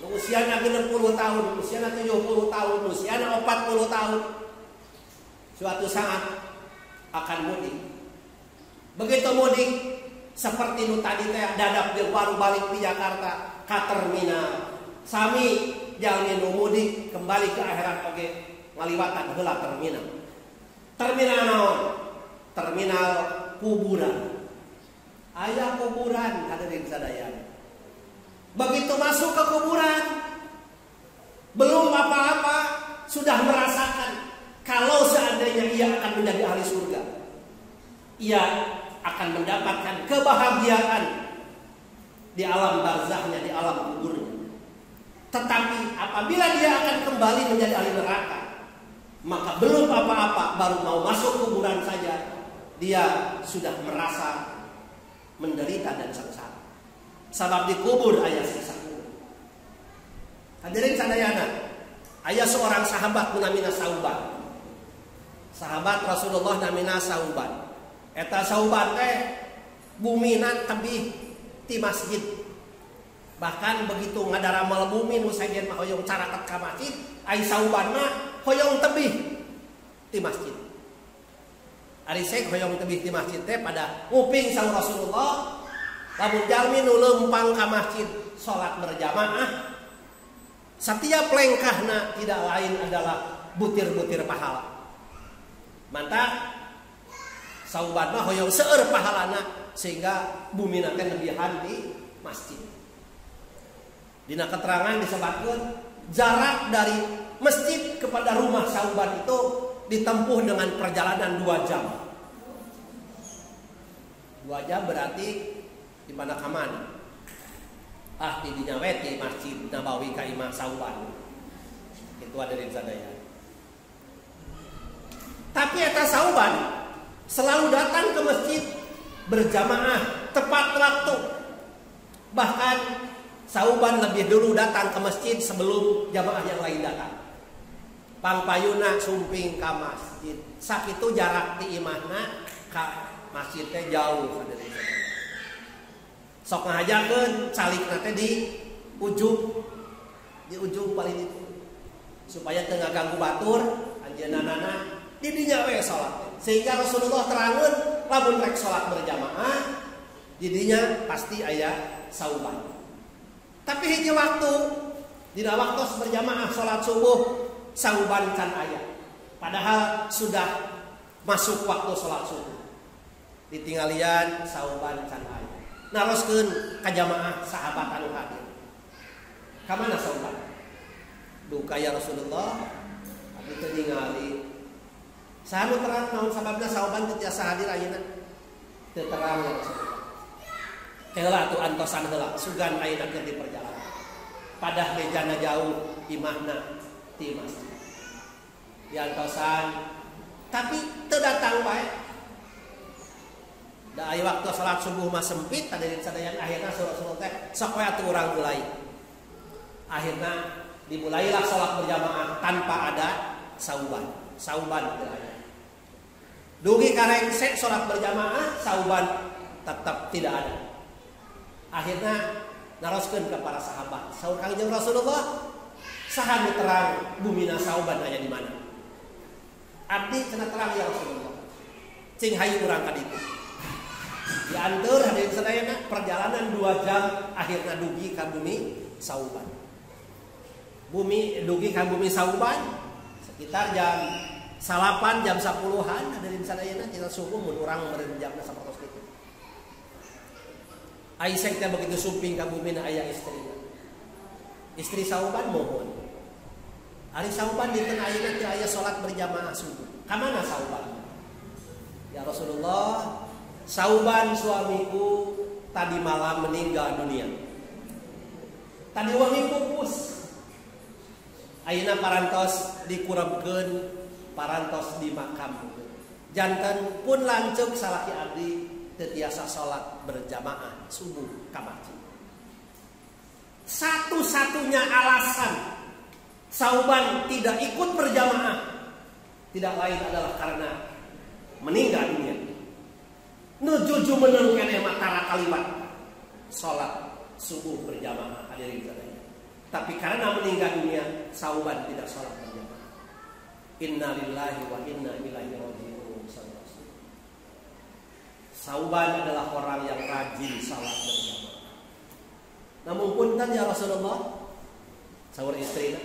Usiana 60 tahun, usiana 70 tahun, usiana 40 tahun. suatu saat akan mudik. Begitu mudik seperti nu tadi teh dadap jeung baru balik di Jakarta ka terminal. Sami jalmi nu mudik kembali ke akhirat oge ngaliwatan heula terminal. Terminal naon? Terminal kuburan. Aya kuburan hadirin sadayana. Begitu masuk ke kuburan belum apa-apa sudah merasakan kalau seandainya ia akan menjadi ahli surga. Ia akan mendapatkan kebahagiaan di alam barzahnya, di alam kuburnya. Tetapi apabila dia akan kembali menjadi ahli neraka, maka belum apa-apa baru mau masuk kuburan saja dia sudah merasa menderita dan sengsara. Sabab dikubur aya siksa kubur. Hadirin sadayana, aya seorang sahabat namina Sauban. Sahabat Rasulullah namina Sauban. Eta Sauban teh bumina tebih ti masjid. Bahkan begitu ngadaramal bumi nu sajen mah hoyong caraket ka masjid, ai Sauban mah hoyong tebih ti masjid. Ari sek hoyong tebih ti masjid teh pada nguping sang Rasulullah lamun jalmi nu leumpang ka masjid salat berjamaah setiap lengkahna tidak lain adalah butir-butir pahala. Mantap Sauban mah hoyong seueur pahalana sehingga bumina teh nebihan di masjid. Dina keterangan disebutkan jarak dari masjid kepada rumah Sauban itu ditempuh dengan perjalanan 2 jam. 2 jam berarti di mana kamana? Di dinya we ti Masjid Nabawi ka Imam Sauban. Itu ada di sadaya. Tapi eta Sauban selalu datang ke masjid berjamaah tepat waktu. Bahkan Sauban lebih dulu datang ke masjid sebelum jamaah yang lain datang. Pangpayuna sumping ka masjid. Sakitu jarak ti imahna ka masjid teh jauh hadirin. Sok ngahajakeun calikna teh di ujung paling itu. Supaya teu ngaganggu batur anjeunna di dinya we salat. Sehingga Rasulullah terangkan lamun rek salat berjamaah di dinya pasti aya Sauban. Tapi hiji waktu dina waktu berjamaah salat subuh Sauban can aya. Padahal sudah masuk waktu salat subuh. Ditinggalian Sauban can aya. Naroskeun ka jamaah sahabat anu hadir. Ka mana Sauban? Duka ya Rasulullah, abi teu ningali. Saha nu terang naon sababna Sauban teu tiasa hadir ayeuna? Teu terang ya Rasulullah. Heula atuh antosan heula, sugan ayeuna keur di perjalanan. Padah bejana jauh imahna ti masjid. Di antosan tapi teu datang bae. Da aya waktu salat subuh mah sempit hadirin sadayana akhirna Rasulullah teh sok we atuh urang mulai. Akhirna dimulailah salat berjamaah tanpa ada Sauban. Sauban teu aya. Dugi kareng sek salat berjamaah Sauban tetap tidak ada. Akhirnya naroskeun ka para sahabat. Saur Kangjeng Rasulullah, saha nu terang bumina Sauban aya di mana? Abdi cenah terang ya Rasulullah. Cing hayu urang ka ditu. Dianteur hadirin sadayana perjalanan 2 jam akhirna dugi ka bumi Sauban. Dugi ka bumi Sauban sekitar jam 8 jam 10-an hadirin sadayana tina subuh mun urang meureun jamna sapertos kitu. Aisyah teh begitu sumping ka bumina aya istrina. Istri Sauban mohon. Ari Sauban dinten ayeuna teu aya salat berjamaah subuh. Ka mana Sauban? Ya Rasulullah, Sauban suamiku tadi malam meninggal dunia. Tadi wangi pupus. Ayeuna parantos dikurebkeun, parantos dimakamkeun. Janten pun lanceuk salaki abdi teu tiasa salat berjamaah subuh ka masjid. Satu-satunya alasan Sauban tidak ikut berjamaah tidak lain adalah karena meninggal dunia. Nujuju meneng keneh matara kalimat salat subuh berjamaah hadirin sekalian. Tapi karena meninggal dunia Sauban tidak salat berjamaah. Inna lillahi wa inna ilaihi raji'un. Sauban adalah orang yang rajin salat berjamaah. Namun punten ya Rasulullah, saur istrina,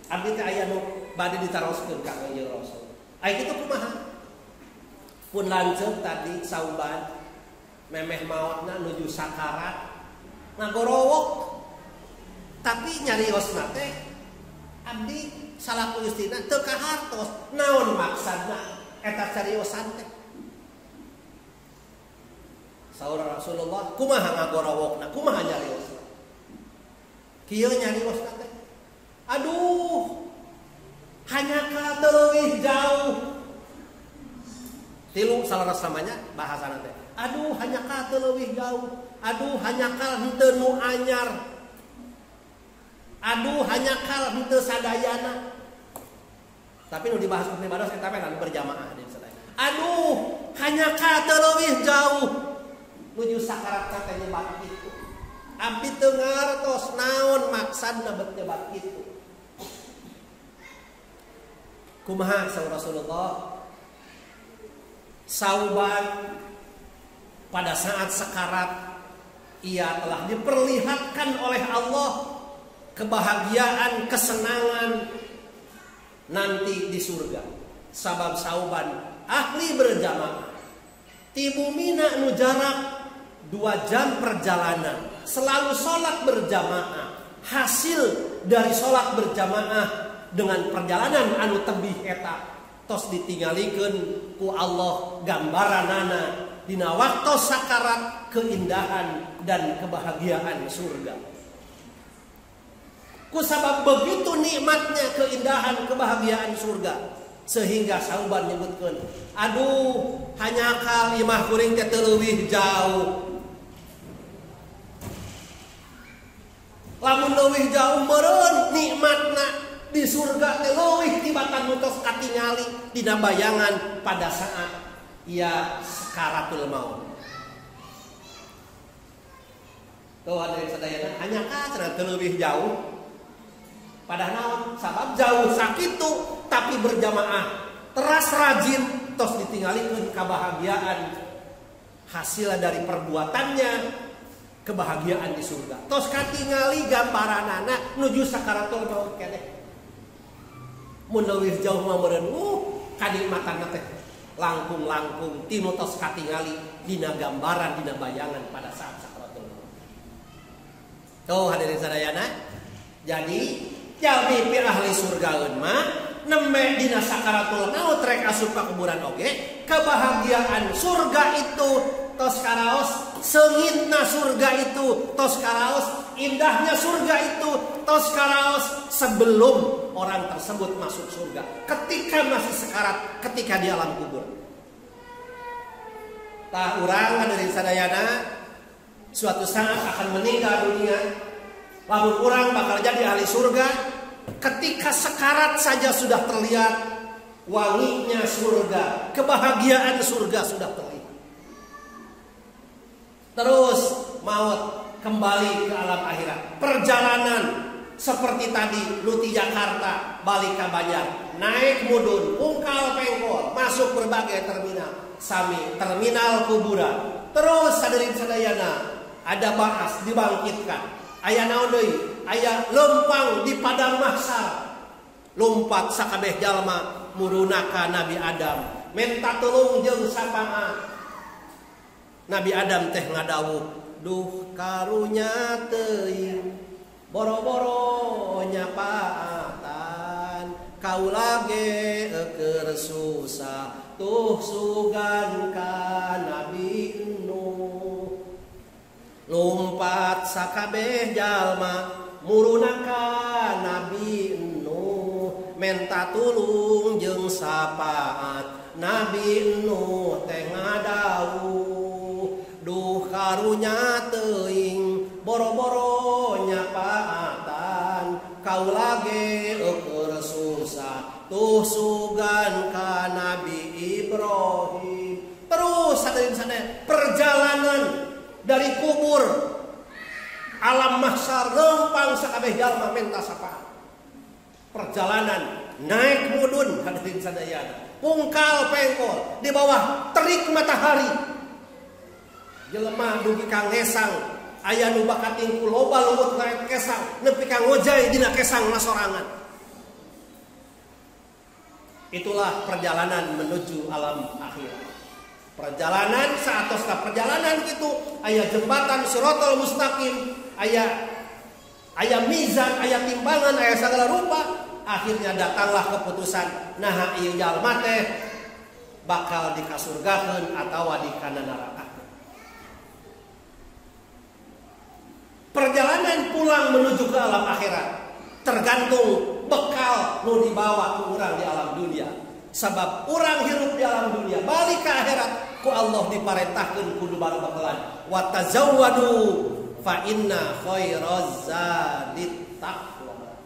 abdi teh aya nu bade ditaroskeun ka kanjeng Rasul. Ai kitu kumaha? Pun lanceuk tadi sauban memeh maotna nuju sakarat ngagorowok, tapi nyariosna teh abdi salaku istina teu kahartos. Naon maksudna eta cariosan teh? Saur Rasulullah, kumaha ngagorowokna, kumaha nyariosna? Kieu nyariosna teh, aduh, hanya ka leuwih jauh. Tilu salaras samanya bahasana teh. Aduh, hanya ka leuwih jauh. Aduh, hanya ka henteu nu anyar. Aduh, hanya ka henteu sadayana. Tapi nu dibahas ku ibadah eta mah anu berjamaah di sadayana. Aduh, hanya ka leuwih jauh. Nuju sakarat teh nyebat kitu. Abdi teu ngartos naon maksudna bet nyebat kitu. Kumaha saur Rasulullah? Sauban pada saat sekarat ia telah diperlihatkan oleh Allah kebahagiaan, kesenangan nanti di surga. Sabab sauban ahli berjamaah. Ti bumina nu jarak 2 jam perjalanan, selalu sholat berjamaah. Hasil dari sholat berjamaah dengan perjalanan anu tebih eta tos ditinggalikeun ku Allah gambaranana dina waktu sakarat keindahan dan kebahagiaan surga. Ku sabab begitu nikmatnya keindahan kebahagiaan surga sehingga sauban nyebutkeun, aduh, hanya kalimah kuring teh teu leuwih jauh. Lamun leuwih jauh meureun nikmatna di surga teh leuwih tibatan nu tos katingali dina bayangan pada saat ia sakaratul maut. Tuh hadirin sadayana, hanya ka cenah teu leuwih jauh. Padahal naon? Sabab jauh sakitu tapi berjamaah teras rajin tos ditinggalikeun kebahagiaan hasil dari perbuatannya, kebahagiaan di surga. Tos katingali gambaranana nuju sakaratul maut keneh. Mun leuwih jauh mah meureun kanikmatanna teh langkung-langkung tinu tos katingali dina gambaran dina bayangan pada saat sakaratul maut. Tuh hadirin sadayana, jadi jalmi pi ahli surgaeun mah nembe dina sakaratul maut rek asup ka kuburan oge, kebahagiaan surga itu tos karaos, seungitna surga itu tos karaos, indahnya surga itu tos karaos sebelum orang tersebut masuk surga, ketika masih sekarat, ketika di alam kubur. Tah urang hadirin sadayana suatu saat akan meninggal dunia. Lamun urang bakal jadi ahli surga, ketika sekarat saja sudah terlihat wanginya surga, kebahagiaan surga sudah terlihat. Terus maut kembali ke alam akhirat. Perjalanan seperti tadi, lu di Jakarta balik ke Banjar, naik mudun, ungkal pengkol, masuk berbagai terminal, sami terminal kuburan. Terus hadirin sadayana, ada baas dibangkitkan. Aya naon deui? Aya lempang di padang mahsyar. Lompat sakabeh jalma muruna ka Nabi Adam, minta tulung jeung sapaan. Nabi Adam teh ngadawuh, duh karunya teuing boro-boro nyapaatan, kaula ge keur susah tuh sugan ka Nabi Nuh. Lompat sakabeh jalma muruna ka Nabi Nuh, minta tulung jeung sapaat. Nabi Nuh teh ngadawuh, duh karunya teuing boro-boro nyapaatan, kaula ge keur susah tuh sugan ka Nabi Ibrahim. Terus hadirin sadaya, perjalanan dari kubur alam mahsyar lempang sakabeh jalma minta sapaan. Perjalanan naik mudun hadirin sadayana, pungkal pengkol di bawah terik matahari. Jelema dugi ka ngesang, aya nu bakat tingku loba lembut lain kesang, nepi ka ngojay dina kesang nasorangan. Itulah perjalanan menuju alam akhir. Perjalanan saatos ka perjalanan itu aya jembatan Shiratal Mustaqim, aya mizan, aya timbangan, aya segala rupa. Akhirnya datanglah keputusan, nah ieu jalma teh bakal dikasurgakeun atawa di kana neraka. Perjalanan pulang menuju ke alam akhirat tergantung bekal nu dibawa ku urang di alam dunia. Sabab urang hirup di alam dunia balik ke akhirat ku Allah diparentahkeun kudu barabakelan wa tazawwadu fa inna khairaz zadit taqwa.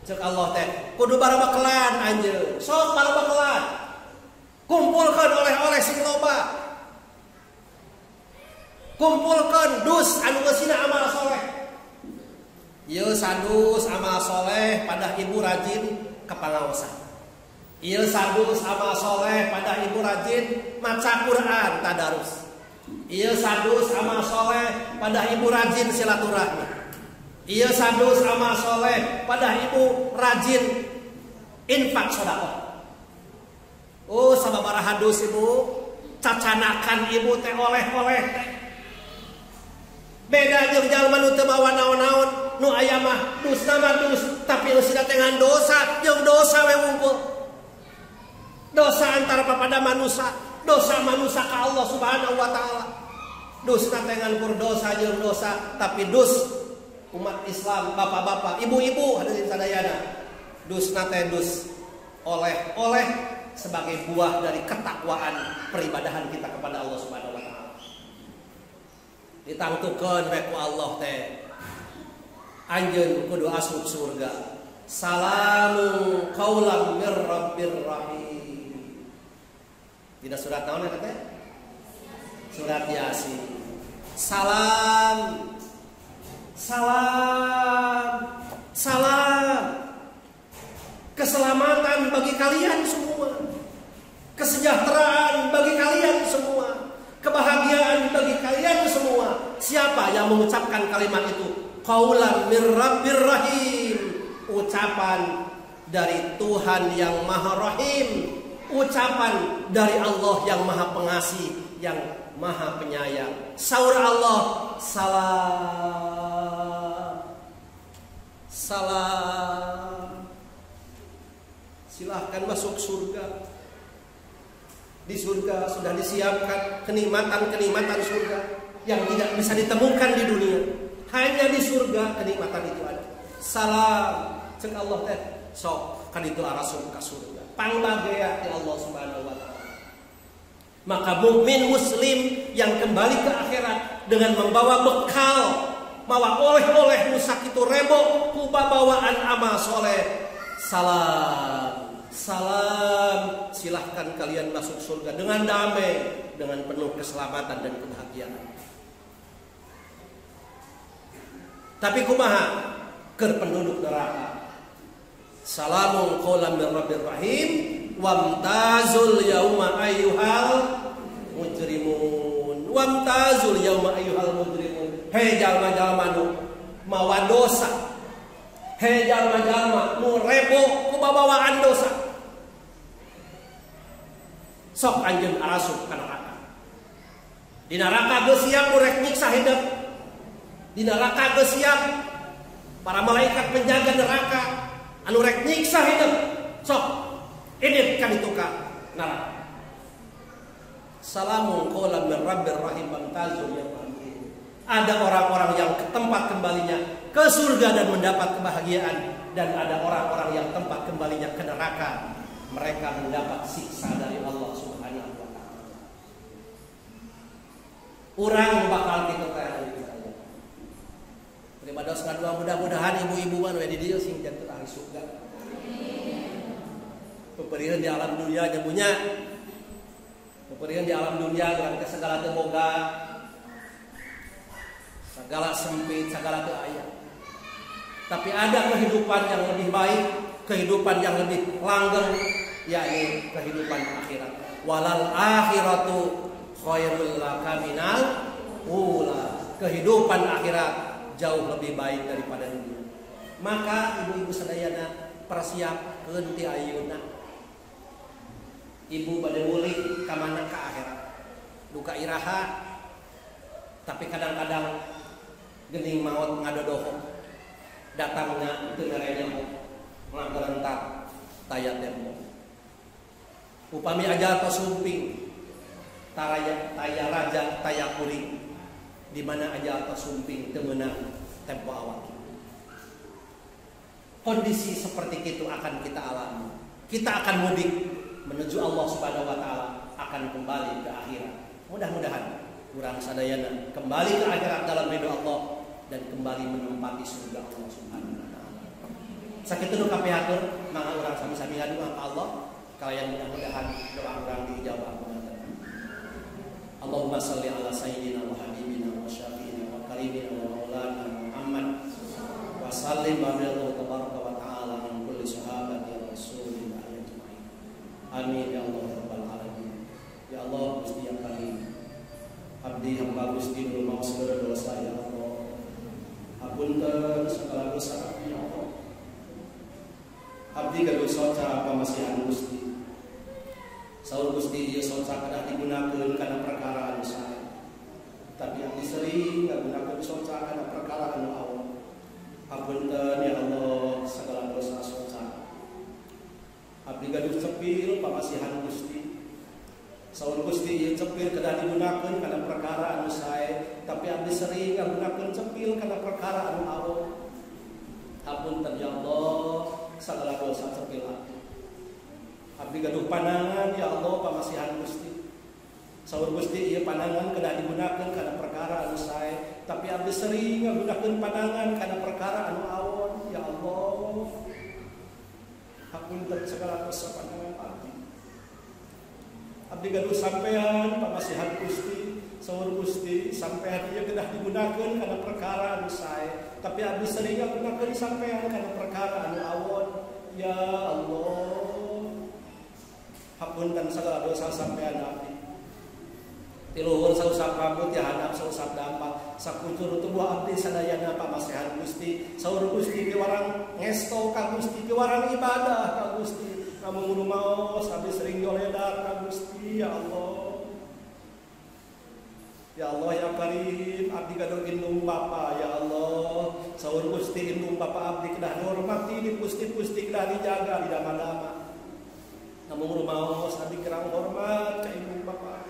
Cek Allah teh kudu barabakelan anjeun, sok barabakelan. Kumpulkeun oleh-oleh sing loba. Kumpulkeun dus anu geusina amal soleh. Ieu sadus amal soleh pada ibu rajin ka pangaosan. Ieu sadus amal soleh pada ibu rajin maca Quran tadarus. Ieu sadus amal soleh pada ibu rajin silaturahmi. Ieu sadus amal soleh pada ibu rajin infak sedekah. Oh sababaraha dus ibu cacanakan ibu teh oleh-oleh teh. Beda jeung jalma nu teu mawa naon-naon, nu aya mah dus nama dus tapi eusina teh ngan dosa, jeung dosa we wungkul. Dosa antara pada manusia, dosa manusia ke Allah Subhanahu wa taala. Dosa tengan kur dosa jeung dosa, tapi dus umat Islam, bapak-bapak, ibu-ibu hadirin sadayana. Dus nate dus oleh sebagai buah dari ketakwaan peribadahan kita kepada Allah Subhanahu wa taala. Ditangtukeun we ku Allah teh. Anjeun kudu asup surga. Salamun qaulan mir rabbir rahim. Tidak surat naon eta teh? Surat Yasin. Salam. Keselamatan bagi kalian semua. Kesejahteraan bagi kalian semua. Kebahagiaan bagi kalian semua. Siapa yang mengucapkan kalimat itu? Qaulan mir rabbir rahim. Ucapan dari Tuhan yang Maha Rahim. Ucapan dari Allah yang Maha Pengasih, yang Maha Penyayang. Saur Allah, salam. Silahkan masuk surga. Di surga sudah disiapkan kenikmatan-kenikmatan surga yang tidak bisa ditemukan di dunia. Hanya di surga kenikmatan itu ada. Salam, cek Allah teh sok kan itu arasum ka surga. Pangbagea di Allah Subhanahu wa taala. Maka mukmin muslim yang kembali ke akhirat dengan membawa bekal, mawa oleh-oleh nu sakitu rebo ku bawaan amal soleh. Salam, silahkan kalian masuk surga dengan damai, dengan penuh keselamatan dan kebahagiaan. Tapi kumaha keur penduduk neraka? Salamun qaulan mir rabbir rahim wamtazul yauma ayyuhal mujrimun. Wamtazul yauma ayyuhal mujrimun. Hei jalma-jalma nu mawa dosa. Hei jalma-jalma nu rebo ku babawaan dosa. Sok anjeun arasup ka neraka. Di neraka geus siap urek nyiksa hidup. Di neraka geus siap para malaikat penjaga neraka anu rek nyiksa hidup. Sok ini kan itu ka neraka. Salamun qaulan min rabbir rahim bantazul yauma. Ada orang-orang yang ke tempat kembalinya ke surga dan mendapat kebahagiaan, dan ada orang-orang yang tempat kembalinya ke neraka, mereka mendapat siksa dari Allah Subhanahu wa taala. Urang bakal kitu teh. Daripada sadua mudah-mudahan ibu-ibu mah we di dieu sing janten ahli surga. Peperiheun di alam dunia nya punya. Peperiheun di alam dunia dengan segala teu boga. Segala sempit, segala teu aya. Tapi ada kehidupan yang lebih baik, kehidupan yang lebih langgeng, yakni kehidupan akhirat. Walal akhiratu khairul laka minal ula. Kehidupan akhirat jauh lebih baik daripada dunia. Maka ibu-ibu sadayana persiapkeun ti ayeuna. Ibu bade mulik ka mana ka akhirat. Duka iraha. Tapi kadang-kadang geuning maot ngadodoho. Datangnya itu nerenya ngagerentak taya tempo. Upami aja atau sumping taya raja taya kuring di mana aja atau sumping temenang tempo awal. Kondisi seperti itu akan kita alami. Kita akan mudik menuju Allah Subhanahu wa taala, akan kembali ke akhirat. Mudah-mudahan urang sadayana kembali ke akhirat dalam ridho Allah dan kembali menempati surga Allah Subhanahu wa taala. Sakitu nu kapihatur mangga urang sami-sami ngadoa ka Allah kalayan mudah-mudahan doa urang diijabah. Allahumma shalli ala sayyidina wa habibina wa syafiina wa karimina wa maulana Muhammad wa sallim wa barik tabaraka wa taala min kulli sahabati rasulillah ajmain. Amin ya Allah rabbal alamin. Ya Allah Gusti yang karim. Abdi hamba Gusti nu maos segala dosa ya Allah. Apunten segala dosa ya Allah. Abdi gaduh soca pamasihan Gusti. Saur Gusti ieu soca kada digunakeun kana perkara anu sae. Tapi abdi sering ngagunakeun soca kana perkara anu awal. Apunten ya Allah segala dosa soca. Abdi gaduh cepil pamasihan Gusti. Saur Gusti ieu cepil kada digunakeun kana perkara anu sae, tapi abdi sering ngagunakeun cepil kana perkara anu awal. Hapunten ya Allah sagala dosa cepil abdi. Abdi gaduh panangan ya Allah pamasihan Gusti. Saur Gusti ieu panangan kada digunakeun kana perkara anu sae, tapi abdi sering ngagunakeun panangan kana perkara anu awal. Ya Allah. Hapunten segala dosa panangan abdi. Abdi gaduh sampean pamasihan Gusti, saur Gusti sampean ieu kedah digunakeun kana perkara anu sae, tapi abdi sering ngagunakeun sampean kana perkara anu awon. Ya Allah. Hapunten segala dosa sampean abdi. Tiluhur sausap rambut ya handap sausap dampak, sakuncur tubuh abdi sadayana pamasihan Gusti, saur Gusti kiwarang ngesto ka Gusti, kiwarang ibadah ka Gusti. Namun kudu maos abdi sering dioledak ka Gusti ya Allah. Ya Allah ya Karim, abdi gaduh indung Bapa ya Allah. Saur Gusti indung Bapa abdi kedah dihormati, dipusti-pusti kedah dijaga di dama-dama. Namun kudu maos abdi kirang hormat ka indung Bapa.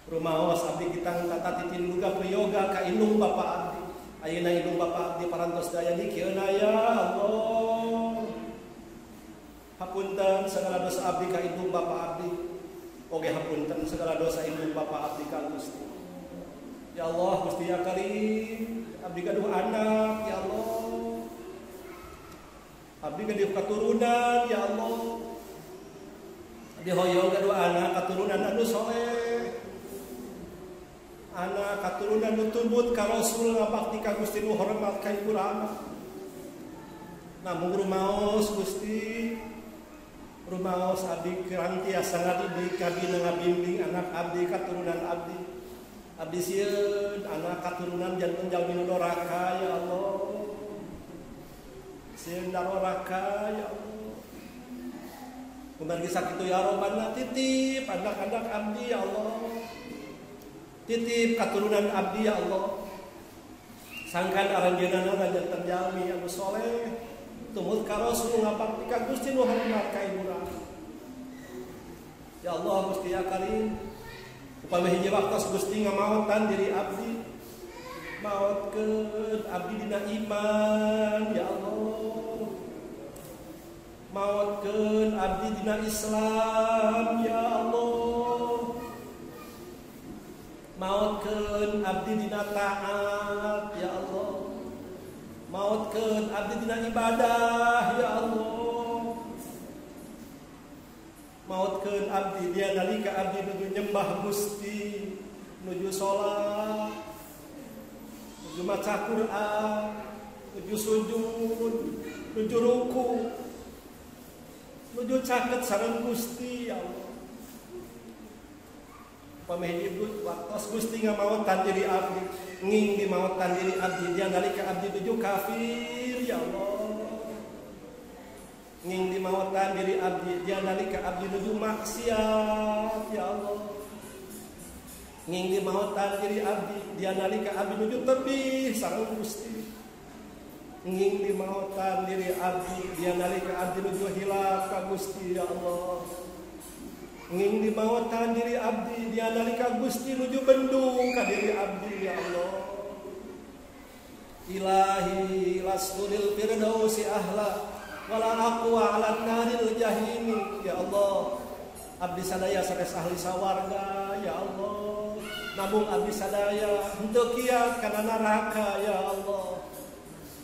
Rumaos abdi kita tata titin duga priyoga ka indung Bapa abdi. Ayeuna indung Bapa abdi parantos daya dikeuna ya Allah. Hapunten segala dosa abdi ka indung Bapa abdi. Oge hapunten segala dosa indung Bapa abdi ka Gusti. Ya Allah Gusti ya Karim, abdi gaduh anak ya Allah. Abdi gaduh katurunan ya Allah. Abdi hoyong gaduh anak katurunan anu soleh. Anak katurunan nu tumbut ka Rasul ngabakti ka Gusti nu hormat ka ibu anak. Namun rumaos Gusti, rumaos abdi kirang tiasa ngadidik kabina ngabimbing anak abdi katurunan abdi. Abdi sieun anak katurunan janten jalmi nu doraka ya Allah. Sieun doraka ya Allah. Kumargi sakitu ya Rabbana titip anak-anak abdi ya Allah. Titip katurunan abdi ya Allah. Sangkan aranjeunana janten jalmi anu soleh. Tumut ka Rasul ngabakti ka Gusti nu hormat ka ibu urang. Ya Allah Gusti ya Karim. Upami hiji waktos Gusti ngamaotan diri abdi. Maotkeun abdi dina iman ya Allah. Maotkeun abdi dina Islam ya Allah. Maotkeun abdi dina taat ya Allah. Maotkeun abdi dina ibadah ya Allah. Maotkeun abdi dia nalika abdi nuju nyembah Gusti, nuju salat, nuju maca Quran, nuju sujud, nuju ruku, nuju caket sareng Gusti ya Allah. Pamehdi waktos Gusti ngamaotan diri abdi, nging dimaotan diri abdi, dia nalika abdi nuju kafir ya Allah. Nging dimaotan diri abdi, dia nalika abdi nuju maksiat ya Allah. Nging dimaotan diri abdi, dia nalika abdi nuju tebih sareng Gusti. Nging dimaotan diri abdi, dia nalika abdi nuju hilaf ka Gusti ya Allah. Nging dimaotan diri abdi, dia nalika Gusti nuju bendung ka diri abdi ya Allah. Ilahi lasturil firdausi ahla wala aqwa ala naril jahimi ya Allah. Abdi sadaya sanes ahli sawarga ya Allah. Nabung abdi sadaya henteu kieu kana neraka ya Allah.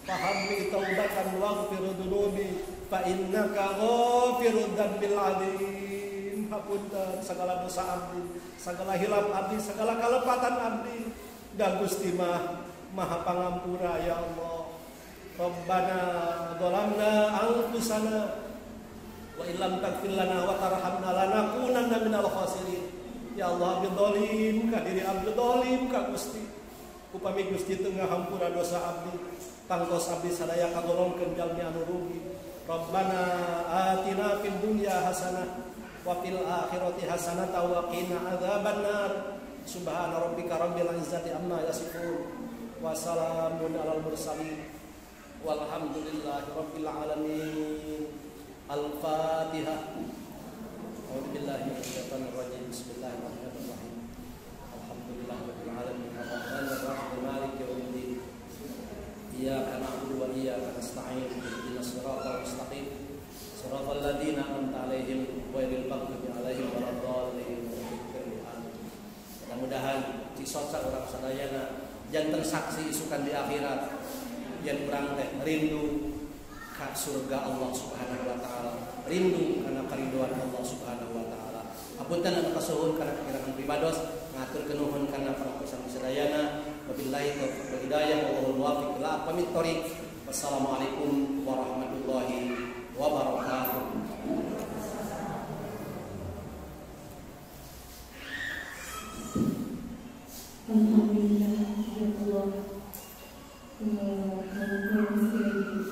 Fahamli taubatan waghfir dunubi fa innaka ghafirud dzambil alim. Hapunten segala dosa abdi, segala hilaf abdi, segala kalepatan abdi. Dan Gusti Maha Pangampura ya Allah. Rabbana dzalamna anfusana wa illam taghfir lana wa tarhamna lanakunanna minal khasirin. Ya Allah, abdi zalim ka diri abdi zalim ka Gusti. Upami Gusti teu ngahampura dosa abdi, tangtos abdi sadaya kagolongkeun jalmi anu rugi. Rabbana atina fid dunya hasanah wa fil akhirati hasanatan wa qina adzabannar. Subhana rabbika rabbil izzati amma yasifun wa salamun alal mursalin walhamdulillahi rabbil alamin. Al-Fatihah. A'udzubillahi minasyaitonir rajim. Bismillahirrahmanirrahim. Alhamdulillahi rabbil alamin arrahmanir rahim maliki yaumiddin. Iyyaka na'budu wa iyyaka nasta'in. Ihdinas siratal mustaqim. Siratal ladzina an'amta 'alaihim ghairil maghdubi 'alaihim waladdallin. Mudah-mudahan cisoca urang sadayana janten saksi isukan di akhirat yen urang teh rindu ka surga Allah Subhanahu wa taala, rindu kana kariduan Allah Subhanahu wa taala. Apunten anu kasuhun kana kakirangan pribados, ngaturkeun nuhun kana para kusami sadayana. Wabillahi taufiq wal hidayah wallahul muwaffiq ila aqwamit thoriq. Wassalamualaikum warahmatullahi wabarakatuh. Alhamdulillah ya Allah. Terima kasih.